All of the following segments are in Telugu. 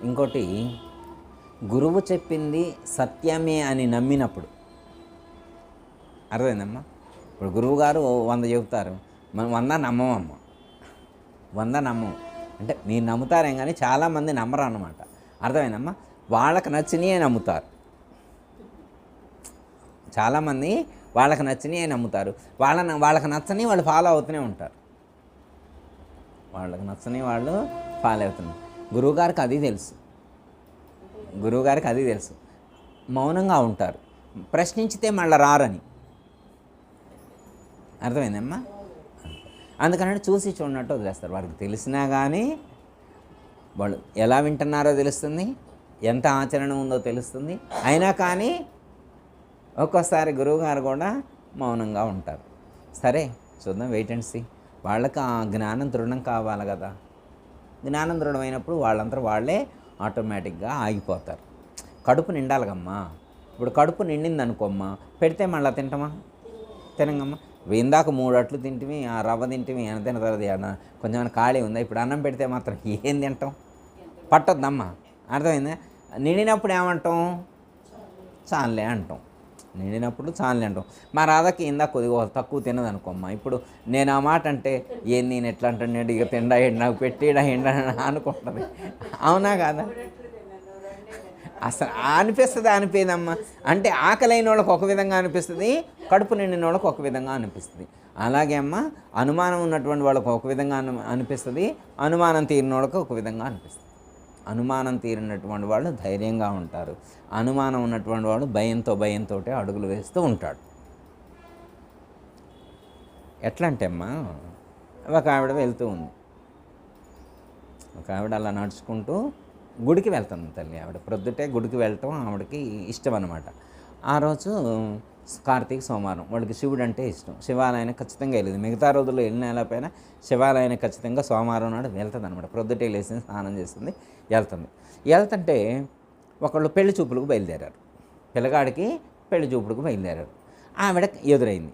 ఇంకోటి, గురువు చెప్పింది సత్యమే అని నమ్మినప్పుడు, అర్థమైందమ్మా? ఇప్పుడు గురువు గారు 100 చెబుతారు, మనం 100 నమ్మమమ్మ, 100 నమ్మం. అంటే మీరు నమ్ముతారేం కానీ చాలామంది నమ్మరు అన్నమాట. అర్థమైందమ్మా? వాళ్ళకి నచ్చినయే నమ్ముతారు. చాలామంది వాళ్ళకి నచ్చినయే నమ్ముతారు. వాళ్ళకి నచ్చని వాళ్ళు ఫాలో అవుతూనే ఉంటారు. వాళ్ళకి నచ్చని వాళ్ళు ఫాలో అవుతున్నారు. గురువుగారికి అది తెలుసు. గురువుగారికి అది తెలుసు. మౌనంగా ఉంటారు. ప్రశ్నించితే మళ్ళీ రారని. అర్థమైందమ్మా? అందుకని చూసి చూడనట్టు వదిలేస్తారు. వారికి తెలిసినా కానీ వాళ్ళు ఎలా వింటున్నారో తెలుస్తుంది, ఎంత ఆచరణ ఉందో తెలుస్తుంది. అయినా కానీ ఒక్కోసారి గురువుగారు కూడా మౌనంగా ఉంటారు. సరే చూద్దాం, వెయిట్ అండ్ సీ. వాళ్ళకి ఆ జ్ఞానం దృఢం కావాలి కదా. జ్ఞానం దృఢమైనప్పుడు వాళ్ళంతా వాళ్ళే ఆటోమేటిక్గా ఆగిపోతారు. కడుపు నిండాలిగమ్మా. ఇప్పుడు కడుపు నిండింది అనుకోమ్మా, పెడితే మళ్ళీ తింటామా? తినంగమ్మా. ఇందాక 3 అట్లు తింటివి, ఆ రవ్వ తింటివి, ఎంత తిన్న తర్వాత కొంచెం ఖాళీ ఉందా? ఇప్పుడు అన్నం పెడితే మాత్రం ఏం తింటాం? పట్టొద్దమ్మా. అర్థమైందా? నిండినప్పుడు ఏమంటాం? చాలే అంటాం. నిండినప్పుడు చాలే అంటాం. మా రాధకి ఇందాక కొద్దిగా తక్కువ తిన్నది అనుకోమ్మా. ఇప్పుడు నేను ఆ మాట అంటే ఏం నేను ఎట్లా అంటాను, ఇక తిండా నాకు పెట్టిడా ఎండా అనుకుంటుంది. అవునా కాదా? అసలు అనిపిస్తుంది, అనిపించదమ్మా. అంటే ఆకలైన వాళ్ళకి ఒక విధంగా అనిపిస్తుంది, కడుపు నిండిన వాళ్ళకి ఒక విధంగా అనిపిస్తుంది. అలాగే అమ్మ, అనుమానం ఉన్నటువంటి వాళ్ళకి ఒక విధంగా అనిపిస్తుంది, అనుమానం తీరిన వాళ్ళకి ఒక విధంగా అనిపిస్తుంది. అనుమానం తీరినటువంటి వాళ్ళు ధైర్యంగా ఉంటారు. అనుమానం ఉన్నటువంటి వాడు భయంతో అడుగులు వేస్తూ ఉంటాడు. ఎట్లా అంటే అమ్మా, ఒక ఆవిడ వెళ్తూ ఉంది. ఒక ఆవిడ అలా నడుచుకుంటూ గుడికి వెళ్తుంది తల్లి. ఆవిడ ప్రొద్దుటే గుడికి వెళ్ళటం ఆవిడకి ఇష్టం అనమాట. ఆ రోజు కార్తీక సోమవారం, వాళ్ళకి శివుడు అంటే ఇష్టం. శివాలయానికి ఖచ్చితంగా వెళ్ళింది. మిగతా రోజుల్లో వెళ్ళిన వెళ్ళకపోయినా శివాలయానికి ఖచ్చితంగా సోమవారం నాడు వెళ్తుంది అనమాట. ప్రొద్దుటే లేచింది, స్నానం చేస్తుంది, వెళ్తుంటే ఒకళ్ళు పెళ్లి చూపులకు బయలుదేరారు. పిల్లగాడికి పెళ్లి చూపులకు బయలుదేరారు. ఆవిడ ఎదురైంది.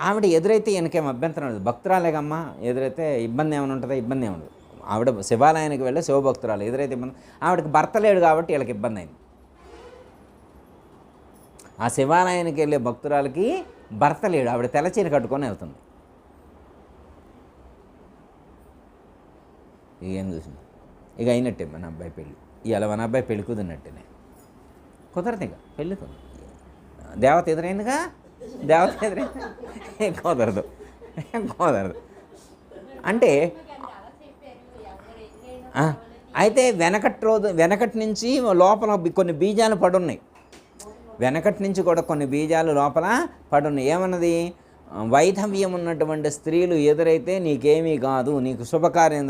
ఆవిడ ఎదురైతే ఈయనకేం అభ్యంతరం లేదు. భక్తురాలేగమ్మా, ఎదురైతే ఇబ్బంది ఏమైనా ఉంటుందా? ఇబ్బంది ఏమి ఉండదు. ఆవిడ శివాలయానికి వెళ్ళే శివభక్తురాలు, ఎదురైతే ఇబ్బంది. ఆవిడకి భర్త లేడు కాబట్టి వీళ్ళకి ఇబ్బంది అయింది. ఆ శివాలయానికి వెళ్ళే భక్తురాలకి భర్త లేడు, ఆవిడ తెల్లచీర కట్టుకొని వెళ్తుంది. ఏం చూసింది? ఇక అయినట్టే మన అబ్బాయి పెళ్ళి. ఇవాళ మన అబ్బాయి పెళ్ళి కుదిరినట్టేనే. కుదరదు, ఇక పెళ్ళి కుదరదు. దేవత ఎదురైందిగా, దేవత ఎదురైంది, కుదరదు. అంటే అయితే వెనకటి నుంచి లోపల కొన్ని బీజాలు పడున్నాయి. వెనకటి నుంచి కూడా కొన్ని బీజాలు లోపల పడున్నాయి. ఏమన్నది? వైధవ్యం ఉన్నటువంటి స్త్రీలు ఎదురైతే నీకేమీ కాదు, నీకు శుభకార్యం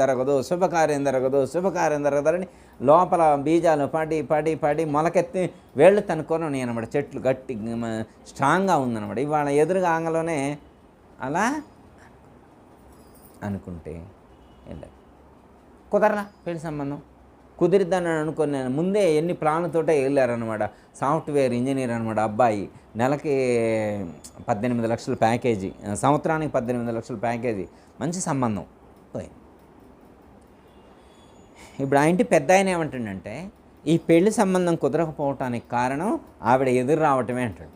జరగదని లోపల బీజాలు పడి మొలకెత్తి వేళ్ళు తనుకొని అనమాట. చెట్లు గట్టి స్ట్రాంగ్గా ఉందన్నమాట. ఇవాళ ఎదురుగా ఆంగలోనే అలా అనుకుంటే వెళ్ళారు. కుదరరా పెళ్లి సంబంధం? కుదిరిద్దని అనుకుని నేను ముందే ఎన్ని ప్లాన్లతోటే వెళ్ళారనమాట. సాఫ్ట్వేర్ ఇంజనీర్ అనమాట అబ్బాయి. నెలకి 18 లక్షల ప్యాకేజీ, సంవత్సరానికి 18 లక్షల ప్యాకేజీ, మంచి సంబంధం పోయింది. ఇప్పుడు ఆ ఇంటి పెద్ద ఆయన ఏమంటుండంటే, ఈ పెళ్లి సంబంధం కుదరకపోవటానికి కారణం ఆవిడ ఎదురు రావటమే అంటాడు.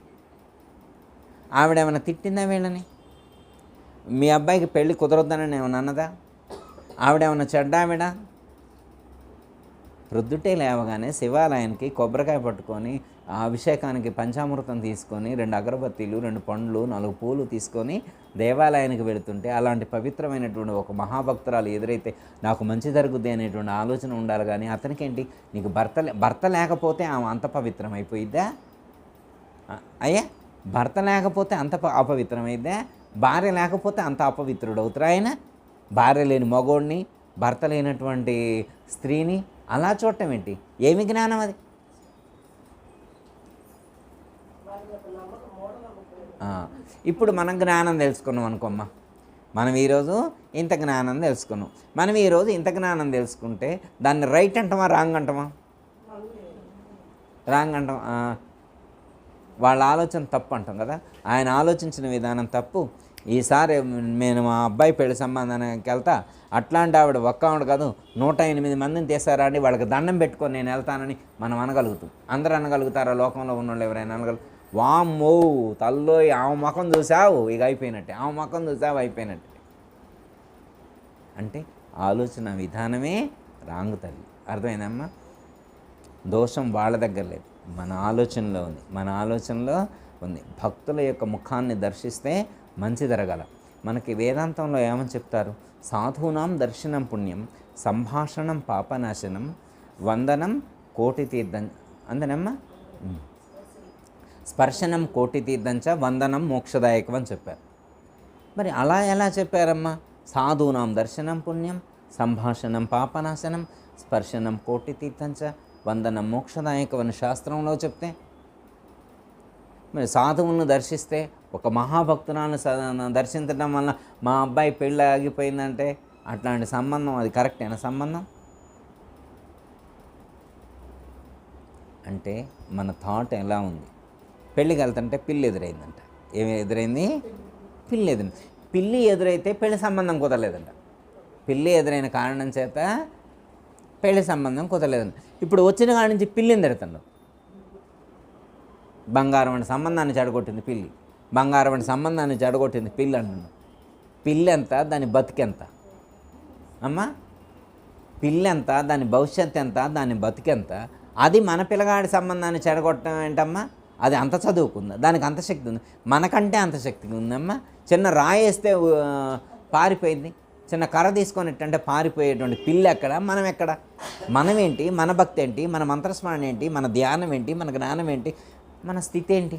ఆవిడేమైనా తిట్టిందా వీళ్ళని? మీ అబ్బాయికి పెళ్ళి కుదరొద్దని ఏమైనా అన్నదా? ఆవిడేమన్నా చెడ్డావిడ? ప్రొద్దుటే లేవగానే శివాలయానికి కొబ్బరికాయ పట్టుకొని, ఆ అభిషేకానికి పంచామృతం తీసుకొని, 2 అగరబత్తీలు, 2 పండ్లు, 4 పూలు తీసుకొని దేవాలయానికి వెళుతుంటే, అలాంటి పవిత్రమైనటువంటి ఒక మహాభక్తురాలు ఎదురైతే నాకు మంచి జరుగుద్ది అనేటువంటి ఆలోచన ఉండాలి. కానీ అతనికేంటి, నీకు భర్త లేకపోతే ఆమె అంత పవిత్రం అయిపోయిద్దా? అయ్యా, భర్త లేకపోతే అంత అపవిత్రమైద్దా? భార్య లేకపోతే అంత అపవిత్రుడు అవుతారా ఆయన? భార్య లేని మగోడిని, భర్త లేనటువంటి స్త్రీని అలా చూడటం ఏంటి? ఏమి జ్ఞానం అది? ఇప్పుడు మనం జ్ఞానం తెలుసుకున్నాం అనుకోమ్మా. మనం ఈరోజు ఇంత జ్ఞానం తెలుసుకున్నాం. మనం ఈరోజు ఇంత జ్ఞానం తెలుసుకుంటే దాన్ని రైట్ అంటామా, రాంగ్ అంటామా? రాంగ్ అంటాం. వాళ్ళ ఆలోచన తప్పు అంటాం కదా. ఆయన ఆలోచించిన విధానం తప్పు. ఈసారి నేను మా అబ్బాయి పెళ్లి సంబంధానికి వెళ్తా, అట్లాంటి ఆవిడ ఒక్క ఆవిడ కాదు, 108 మందిని తీసారా అండి, వాళ్ళకి దండం పెట్టుకొని నేను వెళ్తానని మనం అనగలుగుతాం. అందరూ అనగలుగుతారా? లోకంలో ఉన్నోళ్ళు ఎవరైనా అనగలుగుతారు? వామ్మో తల్లో ఆమె ముఖం చూసావు ఇక అయిపోయినట్టే, ఆమె ముఖం చూసావు అయిపోయినట్టే. అంటే ఆలోచన విధానమే రాంగు తల్లి. అర్థమైందమ్మా? దోషం వాళ్ళ దగ్గర లేదు, మన ఆలోచనలో ఉంది. మన ఆలోచనలో ఉంది. భక్తుల యొక్క ముఖాన్ని దర్శిస్తే మంచి జరగాల. మనకి వేదాంతంలో ఏమని చెప్తారు? సాధూనాం దర్శనం పుణ్యం, సంభాషణం పాపనాశనం, వందనం కోటి తీర్థం. అందనమ్మా? స్పర్శనం కోటి తీర్థంచ, వందనం మోక్షదాయకం అని చెప్పారు. మరి అలా ఎలా చెప్పారమ్మా? సాధూనాం దర్శనం పుణ్యం, సంభాషణం పాపనాశనం, స్పర్శనం కోటి తీర్థంచ, వందనం మోక్షదాయకం అని శాస్త్రంలో చెప్తే, మరి సాధువులను దర్శిస్తే, ఒక మహాభక్తురాలను దర్శించడం వల్ల మా అబ్బాయి పెళ్ళి ఆగిపోయిందంటే అట్లాంటి సంబంధం అది కరెక్టేనా సంబంధం? అంటే మన థాట్ ఎలా ఉంది? పెళ్ళికి వెళ్తుంటే పిల్లి ఎదురైందంట. ఏమి ఎదురైంది? పిల్లి ఎదురైంది. పిల్లి ఎదురైతే పెళ్లి సంబంధం కుదరలేదంట. పిల్లి ఎదురైన కారణం చేత పెళ్లి సంబంధం కుదరలేదంట. ఇప్పుడు వచ్చిన కాడి నుంచి పిల్లిని తిడుతున్నాడు. బంగారం అనే సంబంధాన్ని చెడగొట్టింది పిల్లి, బంగారం అనే సంబంధాన్ని చెడగొట్టింది పిల్లి అంటున్నాడు. పిల్లి ఎంత, దాని బతికెంత అమ్మా? పిల్లి ఎంత, దాని భవిష్యత్తు ఎంత, దాని బతికెంత? అది మన పిల్లగాడి సంబంధాన్ని చెడగొట్టడం ఏంటమ్మా? అది అంత చదువుకుందా? దానికి అంత శక్తి ఉంది? మనకంటే అంత శక్తి ఉందమ్మా. చిన్న రాయేస్తే పారిపోయింది, చిన్న కర్ర తీసుకొని అంటే పారిపోయేటువంటి పిల్లి ఎక్కడ, మనం ఎక్కడ? మనమేంటి, మన భక్తి ఏంటి, మన మంత్రస్మరణ ఏంటి, మన ధ్యానం ఏంటి, మన జ్ఞానం ఏంటి, మన స్థితి ఏంటి?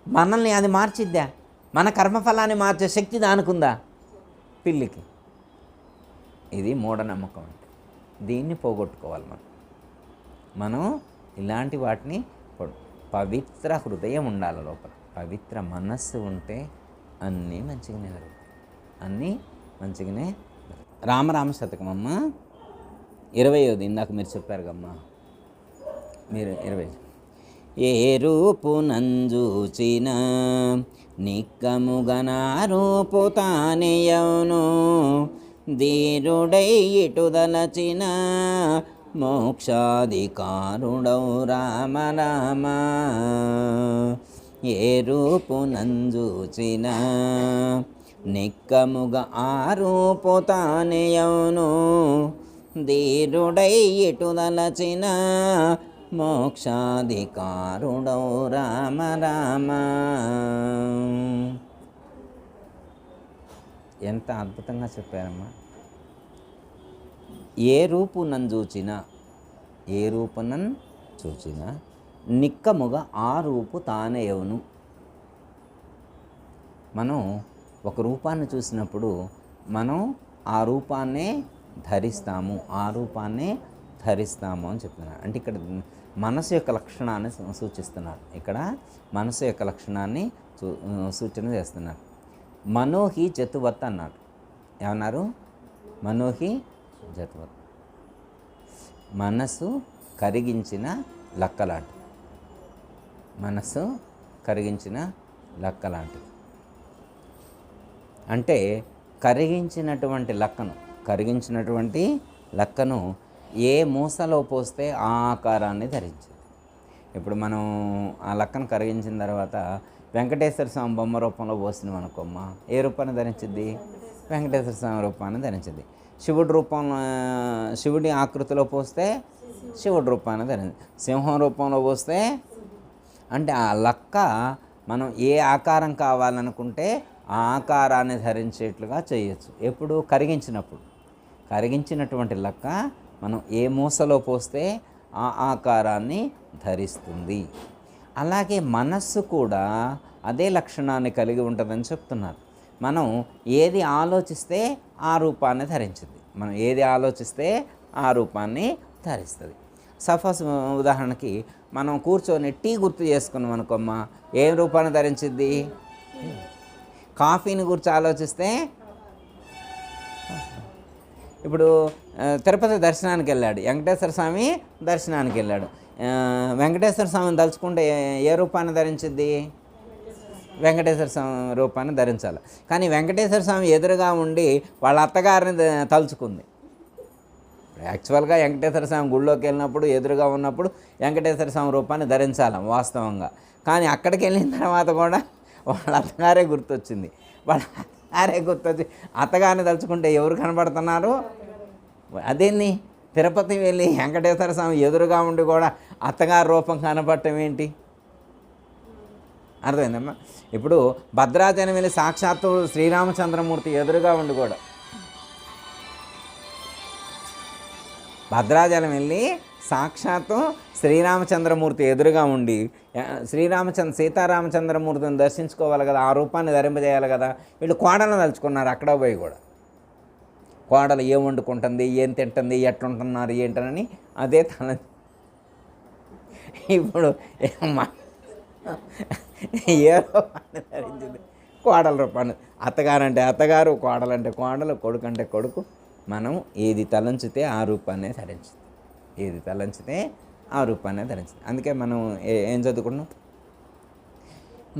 మనల్ని అది మార్చిద్దా? మన కర్మఫలాన్ని మార్చే శక్తి దానికుందా? పిల్లికి. ఇది మూఢనమ్మకం అంటే. దీన్ని పోగొట్టుకోవాలి మనం ఇలాంటి వాటిని. పవిత్ర హృదయం ఉండాలి లోపల, పవిత్ర మనస్సు ఉంటే అన్నీ మంచిగానే జరుగుతాయి, అన్నీ మంచిగానే. రామరామ శతకం అమ్మ 20వ ఇందాక మీరు చెప్పారు కమ్మా, మీరు 20. ఏ రూపు నంజూచిన నిక్కముగన రూపు తానేయవును, ధీరుడై ఇటుదలచిన మోక్షాధికారుడౌ రామ రామ. ఏ రూపు నంజూచిన నిక్కముగా ఆ రూపు తానేయవును, ధీరుడై ఇటుదలచిన మోక్షాధికారుడౌ రామ రామ. ఎంత అద్భుతంగా చెప్పారమ్మా. ఏ రూపు నన్ను చూచిన, ఏ రూపునన్ చూచిన నిక్కముగా ఆ రూపు తానేయవును. మనం ఒక రూపాన్ని చూసినప్పుడు మనం ఆ రూపాన్నే ధరిస్తాము, ఆ రూపాన్నే ధరిస్తాము అని చెప్తున్నారు. అంటే ఇక్కడ మనసు యొక్క లక్షణాన్ని సూచిస్తున్నారు. ఇక్కడ మనసు యొక్క లక్షణాన్ని సూచన చేస్తున్నారు. మనోహి జతువత్ అన్నారు. ఏమన్నారు? మనోహి జతువత్, మనసు కరిగించిన లక్కలాంటి, మనసు కరిగించిన లక్కలాంటి. అంటే కరిగించినటువంటి లక్కను ఏ మూసలో పోస్తే ఆ ఆకారాన్ని ధరించింది. ఇప్పుడు మనం ఆ లక్కను కరిగించిన తర్వాత వెంకటేశ్వర స్వామి బొమ్మ రూపంలో పోసినాం అనుకోమ్మా, ఏ రూపాన్ని ధరించింది? వెంకటేశ్వర స్వామి రూపాన్ని ధరించింది. శివుడి ఆకృతిలో పోస్తే శివుడి రూపాన్ని ధరించింది. సింహం రూపంలో పోస్తే, అంటే ఆ లక్క మనం ఏ ఆకారం కావాలనుకుంటే ఆ ఆకారాన్ని ధరించేట్లుగా చేయొచ్చు. ఎప్పుడు? కరిగించినటువంటి లక్క మనం ఏ మూసలో పోస్తే ఆ ఆకారాన్ని ధరిస్తుంది. అలాగే మనస్సు కూడా అదే లక్షణాన్ని కలిగి ఉంటుందని చెప్తున్నారు. మనం ఏది ఆలోచిస్తే ఆ రూపాన్ని ధరించింది, మనం ఏది ఆలోచిస్తే ఆ రూపాన్ని ధరిస్తుంది. సపోజ్ ఉదాహరణకి మనం కూర్చొని టీ గుర్తు చేసుకున్నాం అనుకోమ్మా, ఏ రూపాన్ని ధరించింది? కాఫీని గురించి ఆలోచిస్తే, ఇప్పుడు తిరుపతి దర్శనానికి వెళ్ళాడు, వెంకటేశ్వర స్వామి దర్శనానికి వెళ్ళాడు. వెంకటేశ్వర స్వామిని తలుచుకుంటే ఏ రూపాన్ని ధరించింది? వెంకటేశ్వర స్వామి రూపాన్ని ధరించాలి. కానీ వెంకటేశ్వర స్వామి ఎదురుగా ఉండి వాళ్ళ అత్తగారిని తలుచుకుంది. యాక్చువల్గా వెంకటేశ్వర స్వామి గుళ్ళోకి వెళ్ళినప్పుడు ఎదురుగా ఉన్నప్పుడు వెంకటేశ్వర స్వామి రూపాన్ని ధరించాలి వాస్తవంగా. కానీ అక్కడికి వెళ్ళిన తర్వాత కూడా వాళ్ళ అత్తగారే గుర్తొచ్చింది. వాళ్ళ అత్తగారే గుర్తొచ్చి అత్తగారిని తలుచుకుంటే ఎవరు కనబడుతున్నారు? అదేంది, తిరుపతి వెళ్ళి వెంకటేశ్వర స్వామి ఎదురుగా ఉండి కూడా అత్తగారి రూపం కనపడటం ఏంటి? అర్థమైందమ్మా? ఇప్పుడు భద్రాచలం వెళ్ళి సాక్షాత్తు శ్రీరామచంద్రమూర్తి ఎదురుగా ఉండి కూడా, భద్రాచలం వెళ్ళి సాక్షాత్తు శ్రీరామచంద్రమూర్తి ఎదురుగా ఉండి సీతారామచంద్రమూర్తిని దర్శించుకోవాలి కదా, ఆ రూపాన్ని ధరింపజేయాలి కదా. వీళ్ళు కోడలను తలుచుకున్నారు అక్కడ పోయి కూడా. కోడలు ఏం వండుకుంటుంది, ఏం తింటుంది, ఎట్లుంటున్నారు ఏంటనని అదే తల. ఇప్పుడు ఏ రూపాన్ని ధరించింది? కోడల రూపాన్ని. అత్తగారంటే అత్తగారు, కోడలంటే కోడలు, కొడుకు అంటే కొడుకు. మనం ఏది తలంచితే ఆ రూపాన్నే ధరించింది. ఏది తలంచితే ఆ రూపాన్నే ధరించింది. అందుకే మనం ఏం చదువుకున్నాం?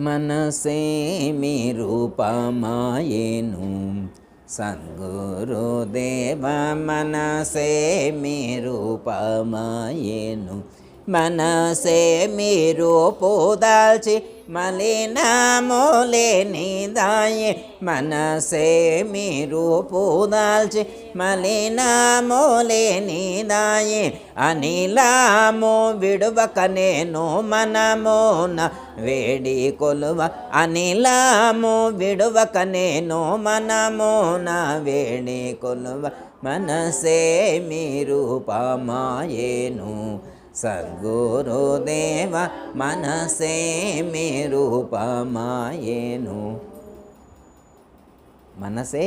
మనసే మీ రూపమాయేను సద్గురుదేవ, మనసే మీ రూపమాయేను, మనసే మీ రూపుదాల్చి మలినములేని దాయే, మనసే మీ రూపుదాల్చి మలినములేని దాయే, అనిలాము విడువక నేను మనమున వేడి కొలువ, అనిలాము విడువక నేను మనమున వేడి కొలువ, మనసే మీ రూపమాయేను సద్గురుదేవ, మనసే మీ రూపమాయేను, మనసే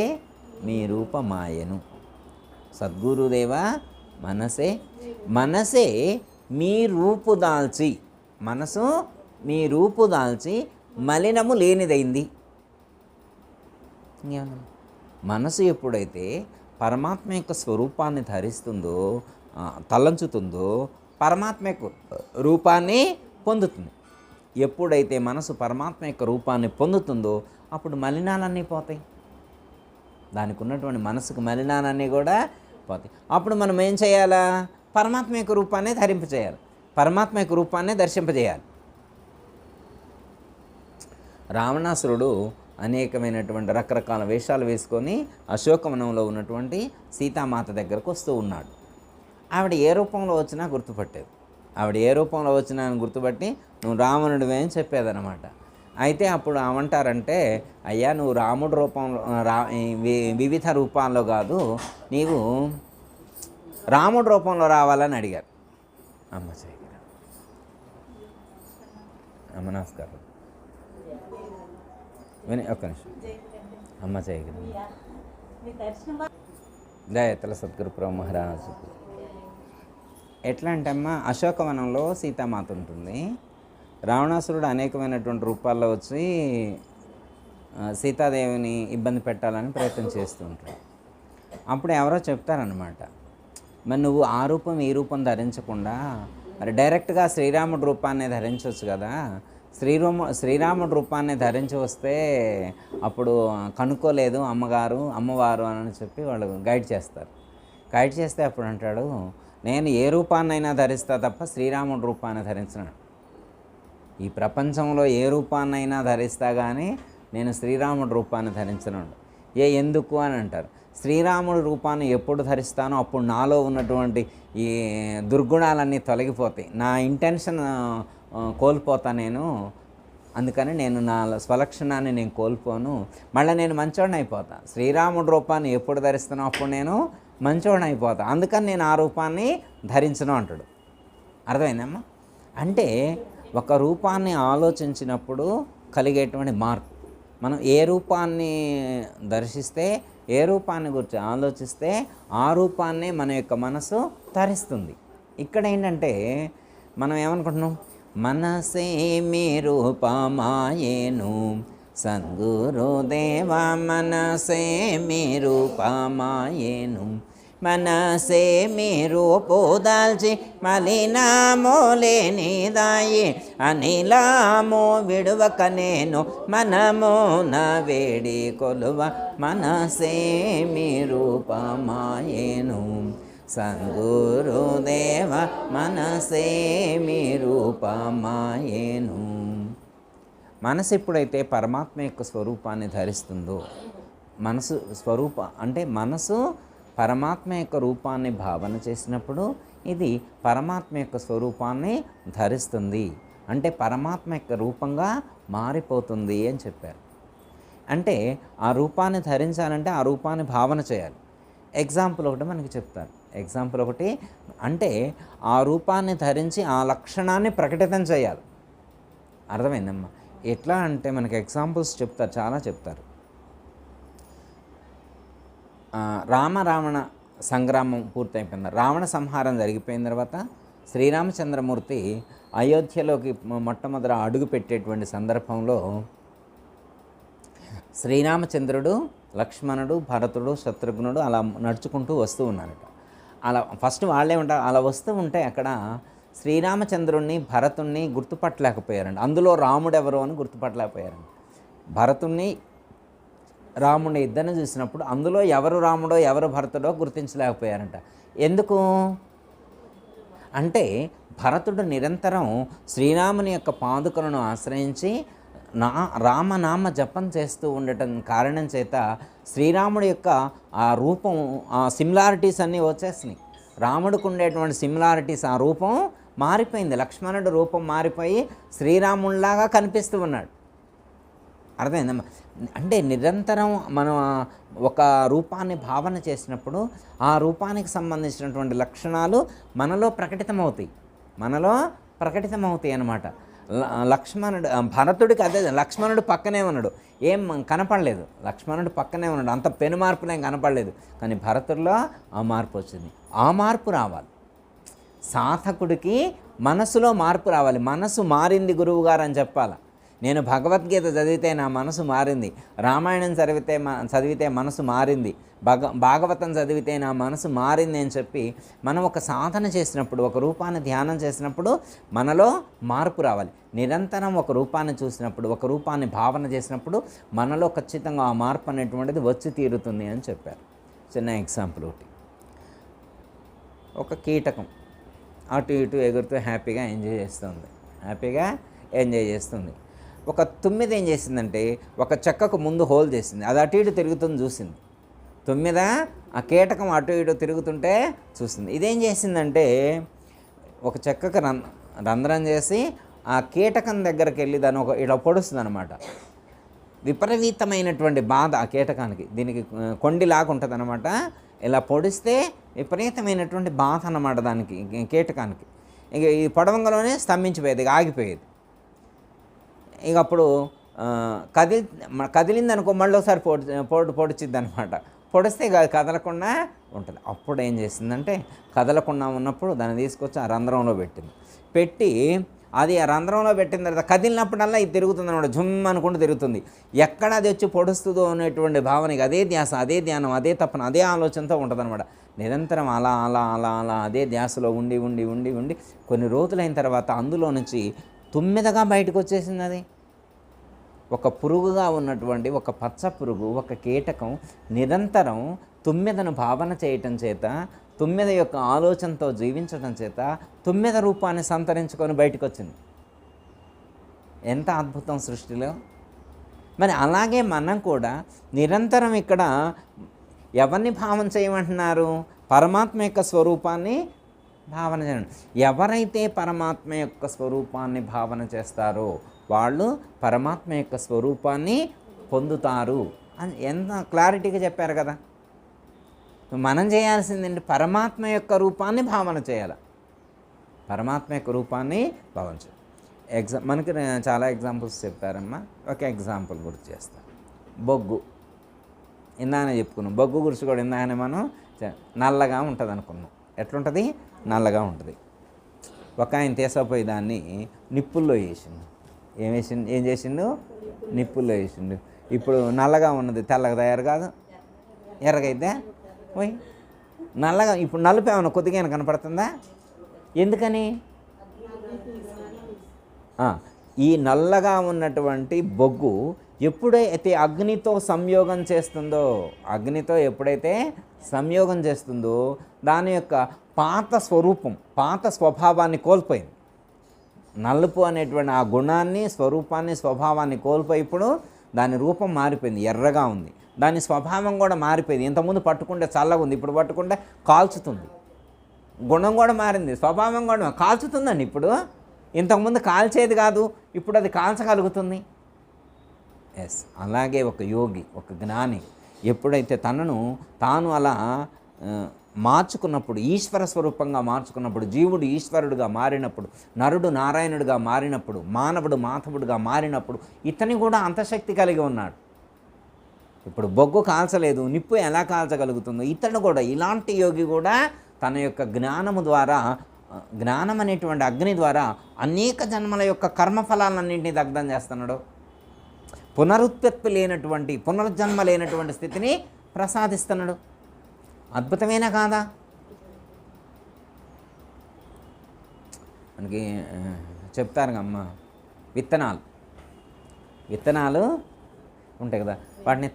మీ రూపమాయెను. సద్గురుదేవ మనసే, మనసే మీ రూపుదాల్చి, మనసు మీ రూపుదాల్చి మలినము లేనిదైంది. మనసు ఎప్పుడైతే పరమాత్మ యొక్క స్వరూపాన్ని ధరిస్తుందో, తలంచుతుందో, పరమాత్మ యొక్క రూపాన్ని పొందుతుంది. ఎప్పుడైతే మనసు పరమాత్మ యొక్క రూపాన్ని పొందుతుందో అప్పుడు మలినాలన్నీ పోతాయి. దానికి ఉన్నటువంటి మనసుకు మలినాలన్నీ కూడా పోతాయి. అప్పుడు మనం ఏం చేయాలా? పరమాత్మ యొక్క రూపాన్ని ధరింపచేయాలి, పరమాత్మ యొక్క రూపాన్ని దర్శింపజేయాలి. రావణాసురుడు అనేకమైనటువంటి రకరకాల వేషాలు వేసుకొని అశోకవనంలో ఉన్నటువంటి సీతామాత దగ్గరకు వస్తూ ఉన్నాడు. ఆవిడ ఏ రూపంలో వచ్చినా గుర్తుపట్టేది. ఆవిడ ఏ రూపంలో వచ్చినా అని గుర్తుపట్టి నువ్వు రావణుడివే అని చెప్పేదన్నమాట. అయితే అప్పుడు ఏమంటారంటే, అయ్యా నువ్వు రాముడి రూపంలో వివిధ రూపాల్లో కాదు, నీవు రాముడి రూపంలో రావాలని అడిగారు. అమ్మ చేయగల అమ్మ నమస్కారం విని ఒక్క నిమిషం. అమ్మ చేయగల జయతల సద్గురు ప్రభు మహారాజు. ఎట్లా అంటే అమ్మ, అశోకవనంలో సీతామాత ఉంటుంది. రావణాసురుడు అనేకమైనటువంటి రూపాల్లో వచ్చి సీతాదేవిని ఇబ్బంది పెట్టాలని ప్రయత్నం చేస్తూ ఉంటాడు. అప్పుడు ఎవరో చెప్తారనమాట, మరి నువ్వు ఆ రూపం ఈ రూపం ధరించకుండా మరి డైరెక్ట్గా శ్రీరాముడి రూపాన్ని ధరించవచ్చు కదా, శ్రీరాముడి రూపాన్ని ధరించి వస్తే అప్పుడు కనుక్కోలేదు అమ్మవారు అని చెప్పి వాళ్ళు గైడ్ చేస్తారు. గైడ్ చేస్తే అప్పుడు అంటాడు, నేను ఏ రూపాన్నైనా ధరిస్తా తప్ప శ్రీరాముడి రూపాన్ని ధరించను. ఈ ప్రపంచంలో ఏ రూపాన్నైనా ధరిస్తా కానీ నేను శ్రీరాముడి రూపాన్ని ధరించను. ఎందుకు అని అంటారు. శ్రీరాముడి రూపాన్ని ఎప్పుడు ధరిస్తానో అప్పుడు నాలో ఉన్నటువంటి ఈ దుర్గుణాలన్నీ తొలగిపోతాయి, నా ఇంటెన్షన్ కోల్పోతా నేను. అందుకని నేను నా స్వలక్షణాన్ని నేను కోల్పోను, మళ్ళీ నేను మంచోడిని అయిపోతా. శ్రీరాముడి రూపాన్ని ఎప్పుడు ధరిస్తానో అప్పుడు నేను మంచోడిని అయిపోతా, అందుకని నేను ఆ రూపాన్ని ధరించను అంటాడు. అర్థమైందమ్మా? అంటే ఒక రూపాన్ని ఆలోచించినప్పుడు కలిగేటువంటి మార్పు, మనం ఏ రూపాన్ని దర్శిస్తే, ఏ రూపాన్ని గురించి ఆలోచిస్తే ఆ రూపాన్ని మన యొక్క మనసు ధరిస్తుంది. ఇక్కడ ఏంటంటే మనం ఏమనుకుంటున్నాం, మనసే మీ రూపమాయేను సద్గురుదేవ, మనసే మీ రూపమాయేను, మనసే మీరు పోదాల్చి మలినామో లేనిదాయి అనిలామో విడువక నేను మనము నా వేడి కొలువ మనసే మీరు పమాయేను సద్గురుదేవ మనసే మీరు పమాయేను. మనసు ఎప్పుడైతే పరమాత్మ యొక్క స్వరూపాన్ని ధరిస్తుందో, మనసు అంటే మనసు పరమాత్మ యొక్క రూపాన్ని భావన చేసినప్పుడు ఇది పరమాత్మ యొక్క స్వరూపాన్ని ధరిస్తుంది, అంటే పరమాత్మ యొక్క రూపంగా మారిపోతుంది అని చెప్పారు. అంటే ఆ రూపాన్ని ధరించాలంటే ఆ రూపాన్ని భావన చేయాలి. ఎగ్జాంపుల్ ఒకటి మనకి చెప్తారు. ఎగ్జాంపుల్ ఒకటి అంటే ఆ రూపాన్ని ధరించి ఆ లక్షణాన్ని ప్రకటితం చేయాలి. అర్థమైందమ్మా? ఎట్లా అంటే మనకి ఎగ్జాంపుల్స్ చెప్తారు, చాలా చెప్తారు. రావణ సంగ్రామం పూర్తయిపోయింది, రావణ సంహారం జరిగిపోయిన తర్వాత శ్రీరామచంద్రమూర్తి అయోధ్యలోకి మొట్టమొదట అడుగు పెట్టేటువంటి సందర్భంలో శ్రీరామచంద్రుడు, లక్ష్మణుడు, భరతుడు, శత్రుఘ్నుడు అలా నడుచుకుంటూ వస్తూ ఉన్నారట. అలా ఫస్ట్ వాళ్ళే ఉంటారు. అలా వస్తూ ఉంటే అక్కడ శ్రీరామచంద్రుణ్ణి, భరతుణ్ణి గుర్తుపట్టలేకపోయారండి. అందులో రాముడు ఎవరు అని గుర్తుపట్టలేకపోయారండి. భరతుణ్ణి, రాముడిని ఇద్దరిని చూసినప్పుడు అందులో ఎవరు రాముడో ఎవరు భరతుడో గుర్తించలేకపోయారంట. ఎందుకు అంటే భరతుడు నిరంతరం శ్రీరాముని యొక్క పాదుకలను ఆశ్రయించి రామనామ జపం చేస్తూ ఉండటం కారణం చేత శ్రీరాముడి యొక్క ఆ రూపం, ఆ సిమిలారిటీస్ అన్నీ వచ్చేసినాయి. రాముడికి ఉండేటువంటి సిమిలారిటీస్, ఆ రూపం మారిపోయింది. లక్ష్మణుడు రూపం మారిపోయి శ్రీరాముడిలాగా కనిపిస్తూ ఉన్నాడు. అర్థమైందమ్మా? అంటే నిరంతరం మనం ఒక రూపాన్ని భావన చేసినప్పుడు ఆ రూపానికి సంబంధించినటువంటి లక్షణాలు మనలో ప్రకటితమవుతాయి అన్నమాట. లక్ష్మణుడు, భరతుడికి అదే, లక్ష్మణుడు పక్కనే ఉన్నాడు, ఏం కనపడలేదు. లక్ష్మణుడు పక్కనే ఉన్నాడు, అంత పెను మార్పులేం కనపడలేదు. కానీ భరతుడిలో ఆ మార్పు వచ్చింది. ఆ మార్పు రావాలి. సాధకుడికి మనసులో మార్పు రావాలి. మనసు మారింది గురువుగారు అని చెప్పాలి. నేను భగవద్గీత చదివితే నా మనసు మారింది, రామాయణం చదివితే మనసు మారింది, భాగవతం చదివితే నా మనసు మారింది అని చెప్పి మనం ఒక సాధన చేసినప్పుడు, ఒక రూపాన్ని ధ్యానం చేసినప్పుడు మనలో మార్పు రావాలి. నిరంతరం ఒక రూపాన్ని చూసినప్పుడు, ఒక రూపాన్ని భావన చేసినప్పుడు మనలో ఖచ్చితంగా ఆ మార్పు అనేటువంటిది వచ్చి తీరుతుంది అని చెప్పారు. చిన్న ఎగ్జాంపుల్ ఒకటి, ఒక కీటకం అటు ఇటు ఎగురుతూ హ్యాపీగా ఎంజాయ్ చేస్తుంది. ఒక తుమ్మెద ఏం చేసిందంటే ఒక చెక్కకు ముందు హోల్ చేసింది, అది అటు ఇటు తిరుగుతుంది చూసింది. తుమ్మెద ఆ కీటకం అటు ఇటు తిరుగుతుంటే చూసింది. ఇదేం చేసిందంటే ఒక చెక్కకు రంధ్రం చేసి ఆ కీటకం దగ్గరికి వెళ్ళి దాన్ని ఇలా పొడుస్తుంది అనమాట. విపరీతమైనటువంటి బాధ ఆ కీటకానికి, దీనికి కొండిలాగా ఉంటుంది అనమాట. ఇలా పొడిస్తే విపరీతమైనటువంటి బాధ అన్నమాట దానికి, కీటకానికి. ఇక ఈ పొడవంగలోనే స్తంభించిపోయేది, ఆగిపోయేది. ఇక అప్పుడు కదిలింది అనుకో, మళ్ళీ ఒకసారి పొడిచిద్ది అనమాట. పొడిస్తే ఇక కదలకుండా ఉంటుంది. అప్పుడు ఏం చేసిందంటే కదలకుండా ఉన్నప్పుడు దాన్ని తీసుకొచ్చి ఆ రంధ్రంలో పెట్టి అది ఆ రంధ్రంలో పెట్టిన తర్వాత కదిలినప్పుడల్లా ఇది తిరుగుతుంది అనమాట. జుమ్ అనుకుంటూ తిరుగుతుంది. ఎక్కడ అది వచ్చి పొడుస్తుందో అనేటువంటి భావనకి అదే ధ్యాస, అదే ధ్యానం, అదే తపన, అదే ఆలోచనతో ఉంటుంది అనమాట. నిరంతరం అలా అలా అలా అలా అదే ధ్యాసలో ఉండి ఉండి ఉండి ఉండి కొన్ని రోజులైన తర్వాత అందులో నుంచి తుమ్మెదగా బయటకు వచ్చేసింది. అది ఒక పురుగుగా ఉన్నటువంటి ఒక పచ్చ పురుగు, ఒక కీటకం నిరంతరం తుమ్మెదను భావన చేయటం చేత, తుమ్మెద యొక్క ఆలోచనతో జీవించడం చేత తుమ్మెద రూపాన్ని సంతరించుకొని బయటకు వచ్చింది. ఎంత అద్భుతం సృష్టిలో! మరి అలాగే మనం కూడా నిరంతరం ఇక్కడ ఎవరిని భావన చేయమంటున్నారు? పరమాత్మ యొక్క స్వరూపాన్ని భావన చేయండి. ఎవరైతే పరమాత్మ యొక్క స్వరూపాన్ని భావన చేస్తారో వాళ్ళు పరమాత్మ యొక్క స్వరూపాన్ని పొందుతారు అని ఎంత క్లారిటీగా చెప్పారు కదా. మనం చేయాల్సిందండి పరమాత్మ యొక్క రూపాన్ని భావన చేయాలి. పరమాత్మ యొక్క రూపాన్ని భావన చేయాలి. మనకి చాలా ఎగ్జాంపుల్స్ చెప్పారమ్మా. ఒక ఎగ్జాంపుల్ గుర్తు చేస్తాను. బొగ్గు ఇందానే చెప్పుకున్నాం. బొగ్గు గురించి కూడా ఇందానే మనం నల్లగా ఉంటుంది అనుకున్నాం. ఎట్లుంటుంది? నల్లగా ఉంటుంది. ఒక ఆయన తీసపోయి దాన్ని నిప్పుల్లో వేసిండు. ఏం చేసిండు? నిప్పుల్లో వేసిండు. ఇప్పుడు నల్లగా ఉన్నది తెల్లగా తయారు కాదు, ఎర్రగైతే పోయి నల్లగా ఇప్పుడు నలుపు ఏమైనా కొద్దిగా ఏమైనా కనపడుతుందా? ఎందుకని? ఈ నల్లగా ఉన్నటువంటి బొగ్గు ఎప్పుడైతే అగ్నితో సంయోగం చేస్తుందో, అగ్నితో ఎప్పుడైతే సంయోగం చేస్తుందో దాని యొక్క పాత స్వరూపం, పాత స్వభావాన్ని కోల్పోయింది. నలుపు అనేటువంటి ఆ గుణాన్ని, స్వరూపాన్ని, స్వభావాన్ని కోల్పోయి ఇప్పుడు దాని రూపం మారిపోయింది, ఎర్రగా ఉంది. దాని స్వభావం కూడా మారిపోయింది. ఇంతకుముందు పట్టుకుంటే చల్లగా ఉంది, ఇప్పుడు పట్టుకుంటే కాల్చుతుంది. గుణం కూడా మారింది, స్వభావం కూడా కాల్చుతుందండి. ఇప్పుడు ఇంతకుముందు కాల్చేది కాదు, ఇప్పుడు అది కాల్చగలుగుతుంది. ఎస్, అలాగే ఒక యోగి, ఒక జ్ఞాని ఎప్పుడైతే తనను తాను అలా మార్చుకున్నప్పుడు, ఈశ్వర స్వరూపంగా మార్చుకున్నప్పుడు, జీవుడు ఈశ్వరుడుగా మారినప్పుడు, నరుడు నారాయణుడిగా మారినప్పుడు, మానవుడు మాధవుడిగా మారినప్పుడు ఇతని కూడా అంతశక్తి కలిగి ఉన్నాడు. ఇప్పుడు బొగ్గు కాల్చలేదు, నిప్పు ఎలా కాల్చగలుగుతుందో ఇతడు కూడా, ఇలాంటి యోగి కూడా తన యొక్క జ్ఞానము ద్వారా, జ్ఞానం అనేటువంటి అగ్ని ద్వారా అనేక జన్మల యొక్క కర్మఫలాలన్నింటినీ దగ్ధం చేస్తున్నాడు. పునరుత్పత్తి లేనటువంటి, పునర్జన్మ లేనటువంటి స్థితిని ప్రసాదిస్తున్నాడు. అద్భుతమేనా కాదా? మనకి చెప్తారు అమ్మ, విత్తనాలు ఉంటాయి కదా, వాటిని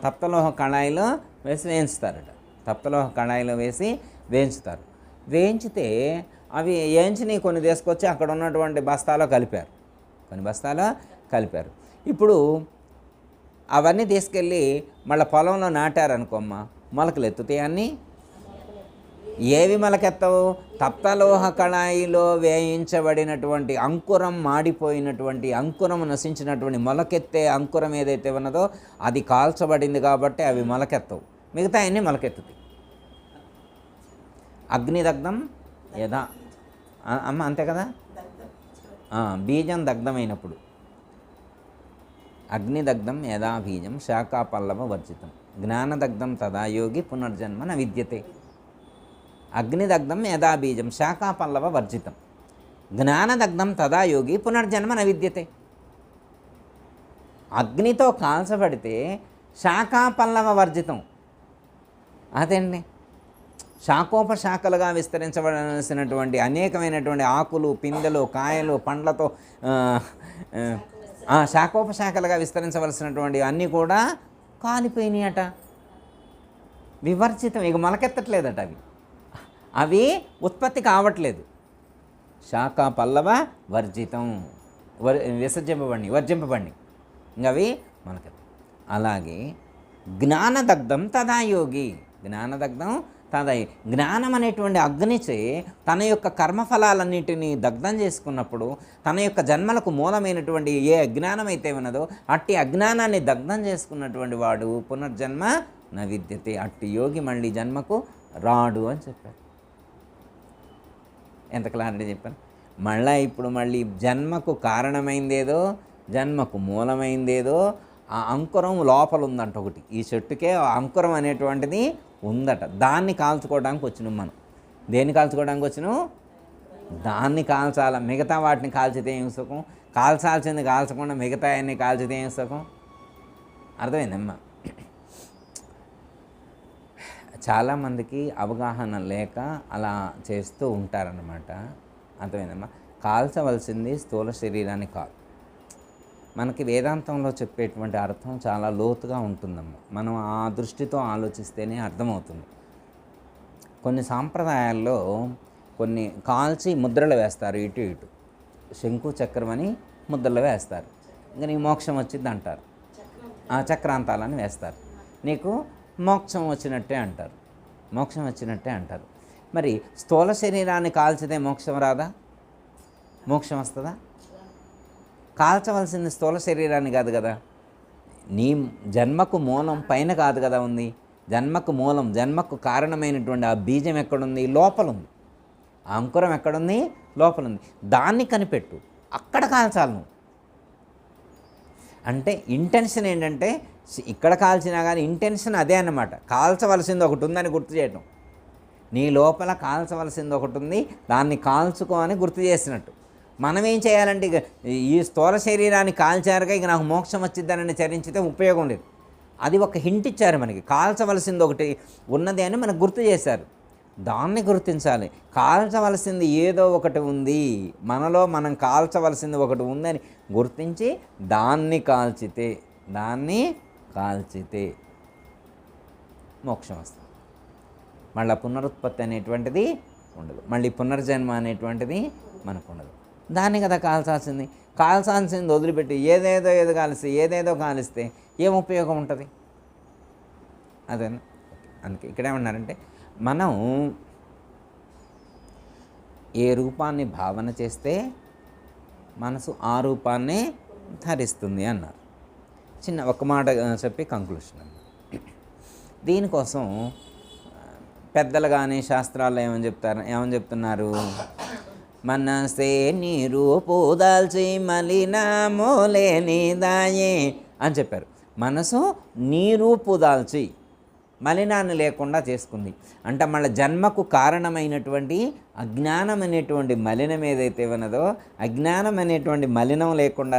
తప్తలోహ కళాయిలో వేసి వేయించుతారట. తప్తలోహ కళాయిలో వేసి వేయించుతారు. వేయించితే అవి వేయించినవి కొన్ని తీసుకొచ్చి అక్కడ ఉన్నటువంటి బస్తాలో కలిపారు, కొన్ని బస్తాలో కలిపారు. ఇప్పుడు అవన్నీ తీసుకెళ్ళి మళ్ళీ పొలంలో నాటారనుకోమ్మ, మొలకలు ఎత్తుతాయి. అన్నీ ఏవి మొలకెత్తవు? తప్తలోహ కళాయిలో వేయించబడినటువంటి అంకురం, మాడిపోయినటువంటి అంకురం, నశించినటువంటి మొలకెత్తే అంకురం ఏదైతే ఉన్నదో అది కాల్చబడింది కాబట్టి అవి మొలకెత్తవు, మిగతా అన్నీ మొలకెత్తుతాయి. అగ్నిదగ్ధం యథా అమ్మ, అంతే కదా. బీజం దగ్ధమైనప్పుడు అగ్నిదగ్ధం యథా బీజం శాఖాపల్లవ వర్జితం జ్ఞానదగ్ధం తదా యోగి పునర్జన్మ న విద్యతే. అగ్నిదగ్ధం యథా బీజం శాఖాపల్లవ వర్జితం జ్ఞానదగ్ధం తదా యోగి పునర్జన్మ న విద్యతే. అగ్నితో కాల్చబడితే శాఖాపల్లవ వర్జితం, అదండి. శాఖోపశాఖలుగా విస్తరించవలసినటువంటి అనేకమైనటువంటి ఆకులు, పిందెలు, కాయలు, పండ్లతో శాఖోపశాఖలుగా విస్తరించవలసినటువంటి అన్నీ కూడా కాలిపోయినాయట, వివర్జితం. ఇక మొలకెత్తట్లేదట, అవి ఉత్పత్తి కావట్లేదు. శాఖ పల్లవ వర్జితం, వర్జింపబడి ఇంక అవి మొలకెత్త. అలాగే జ్ఞానదగ్ధం తదా యోగి, జ్ఞానదగ్ధం తదా, జ్ఞానం అనేటువంటి అగ్నిచే తన యొక్క కర్మఫలాలన్నింటినీ దగ్ధం చేసుకున్నప్పుడు, తన యొక్క జన్మలకు మూలమైనటువంటి ఏ అజ్ఞానం అయితే ఉన్నదో అట్టి అజ్ఞానాన్ని దగ్ధం చేసుకున్నటువంటి వాడు పునర్జన్మ న విద్యతే, అట్టి యోగి మళ్ళీ జన్మకు రాడు అని చెప్పారు. ఎంత క్లారిటీ చెప్పాను. ఇప్పుడు మళ్ళీ జన్మకు కారణమైందేదో, జన్మకు మూలమైందేదో ఆ అంకురం లోపల ఉందంట ఒకటి. ఈ చెట్టుకే అంకురం అనేటువంటిది ఉందట. దాన్ని కాల్చుకోవడానికి వచ్చినాం మనం. దేన్ని కాల్చుకోవడానికి వచ్చినాం? దాన్ని కాల్చాల. మిగతా వాటిని కాల్చితే ఏం సుఖం? కాల్చాల్సింది కాల్చకుండా మిగతా అన్ని కాల్చితే ఏం సుఖం? అర్థమైందమ్మా? చాలామందికి అవగాహన లేక అలా చేస్తూ ఉంటారన్నమాట. అర్థమైందమ్మా? కాల్చవలసింది స్థూల శరీరాన్ని కాదు. మనకి వేదాంతంలో చెప్పేటువంటి అర్థం చాలా లోతుగా ఉంటుందమ్మా. మనం ఆ దృష్టితో ఆలోచిస్తేనే అర్థమవుతుంది. కొన్ని సాంప్రదాయాల్లో కొన్ని కాల్చి ముద్రలు వేస్తారు, ఇటు ఇటు శంకు చక్రం అని ముద్రలు వేస్తారు. ఇంకా నీకు మోక్షం వచ్చింది అంటారు. చక్రాంతాలని వేస్తారు, నీకు మోక్షం వచ్చినట్టే అంటారు, మోక్షం వచ్చినట్టే అంటారు. మరి స్థూల శరీరాన్ని కాల్చితే మోక్షం రాదా? మోక్షం వస్తుందా? కాల్చవలసింది స్థూల శరీరాన్ని కాదు కదా. నీ జన్మకు మూలం పైన కాదు కదా ఉంది. జన్మకు మూలం, జన్మకు కారణమైనటువంటి ఆ బీజం ఎక్కడుంది? లోపల ఉంది. ఆ అంకురం ఎక్కడుంది? లోపల ఉంది. దాన్ని కనిపెట్టు, అక్కడ కాల్చాలి నువ్వు. అంటే ఇంటెన్షన్ ఏంటంటే, ఇక్కడ కాల్చినా కానీ ఇంటెన్షన్ అదే అన్నమాట. కాల్చవలసింది ఒకటి ఉందని గుర్తు చేయటం. నీ లోపల కాల్చవలసింది ఒకటి ఉంది, దాన్ని కాల్చుకో అని గుర్తు చేసినట్టు. మనం ఏం చేయాలంటే, ఇక ఈ స్థూల శరీరాన్ని కాల్చారుగా ఇక నాకు మోక్షం వచ్చిద్దానని చరించితే ఉపయోగం లేదు. అది ఒక హింట్ ఇచ్చారు మనకి. కాల్చవలసింది ఒకటి ఉన్నది అని మనకు గుర్తు చేశారు. దాన్ని గుర్తించాలి. కాల్చవలసింది ఏదో ఒకటి ఉంది, మనలో మనం కాల్చవలసింది ఒకటి ఉందని గుర్తించి దాన్ని కాల్చితే మోక్షం వస్తుంది. మళ్ళీ పునరుత్పత్తి అనేటువంటిది ఉండదు, మళ్ళీ పునర్జన్మ అనేటువంటిది మనకు ఉండదు. దాన్ని కదా కాల్చాల్సింది. కాల్చాల్సింది వదిలిపెట్టి ఏదేదో కాలిస్తే ఏం ఉపయోగం ఉంటుంది? అదేనా. అందుకే ఇక్కడ ఏమన్నారంటే, మనం ఏ రూపాన్ని భావన చేస్తే మనసు ఆ రూపాన్నే ధరిస్తుంది అన్నారు. చిన్న ఒక మాట చెప్పి కంక్లూషన్ అన్నారు. దీనికోసం పెద్దలు కానీ శాస్త్రాల్లో ఏమని చెప్తున్నారు? మనసే నీ రూపు దాల్చి మలినమోలేని దాయే అని చెప్పారు. మనసు నీ రూపు దాల్చి మలినాన్ని లేకుండా చేసుకుంది. అంటే మళ్ళీ జన్మకు కారణమైనటువంటి అజ్ఞానం అనేటువంటి మలినం ఏదైతే ఉన్నదో, అజ్ఞానం అనేటువంటి మలినం లేకుండా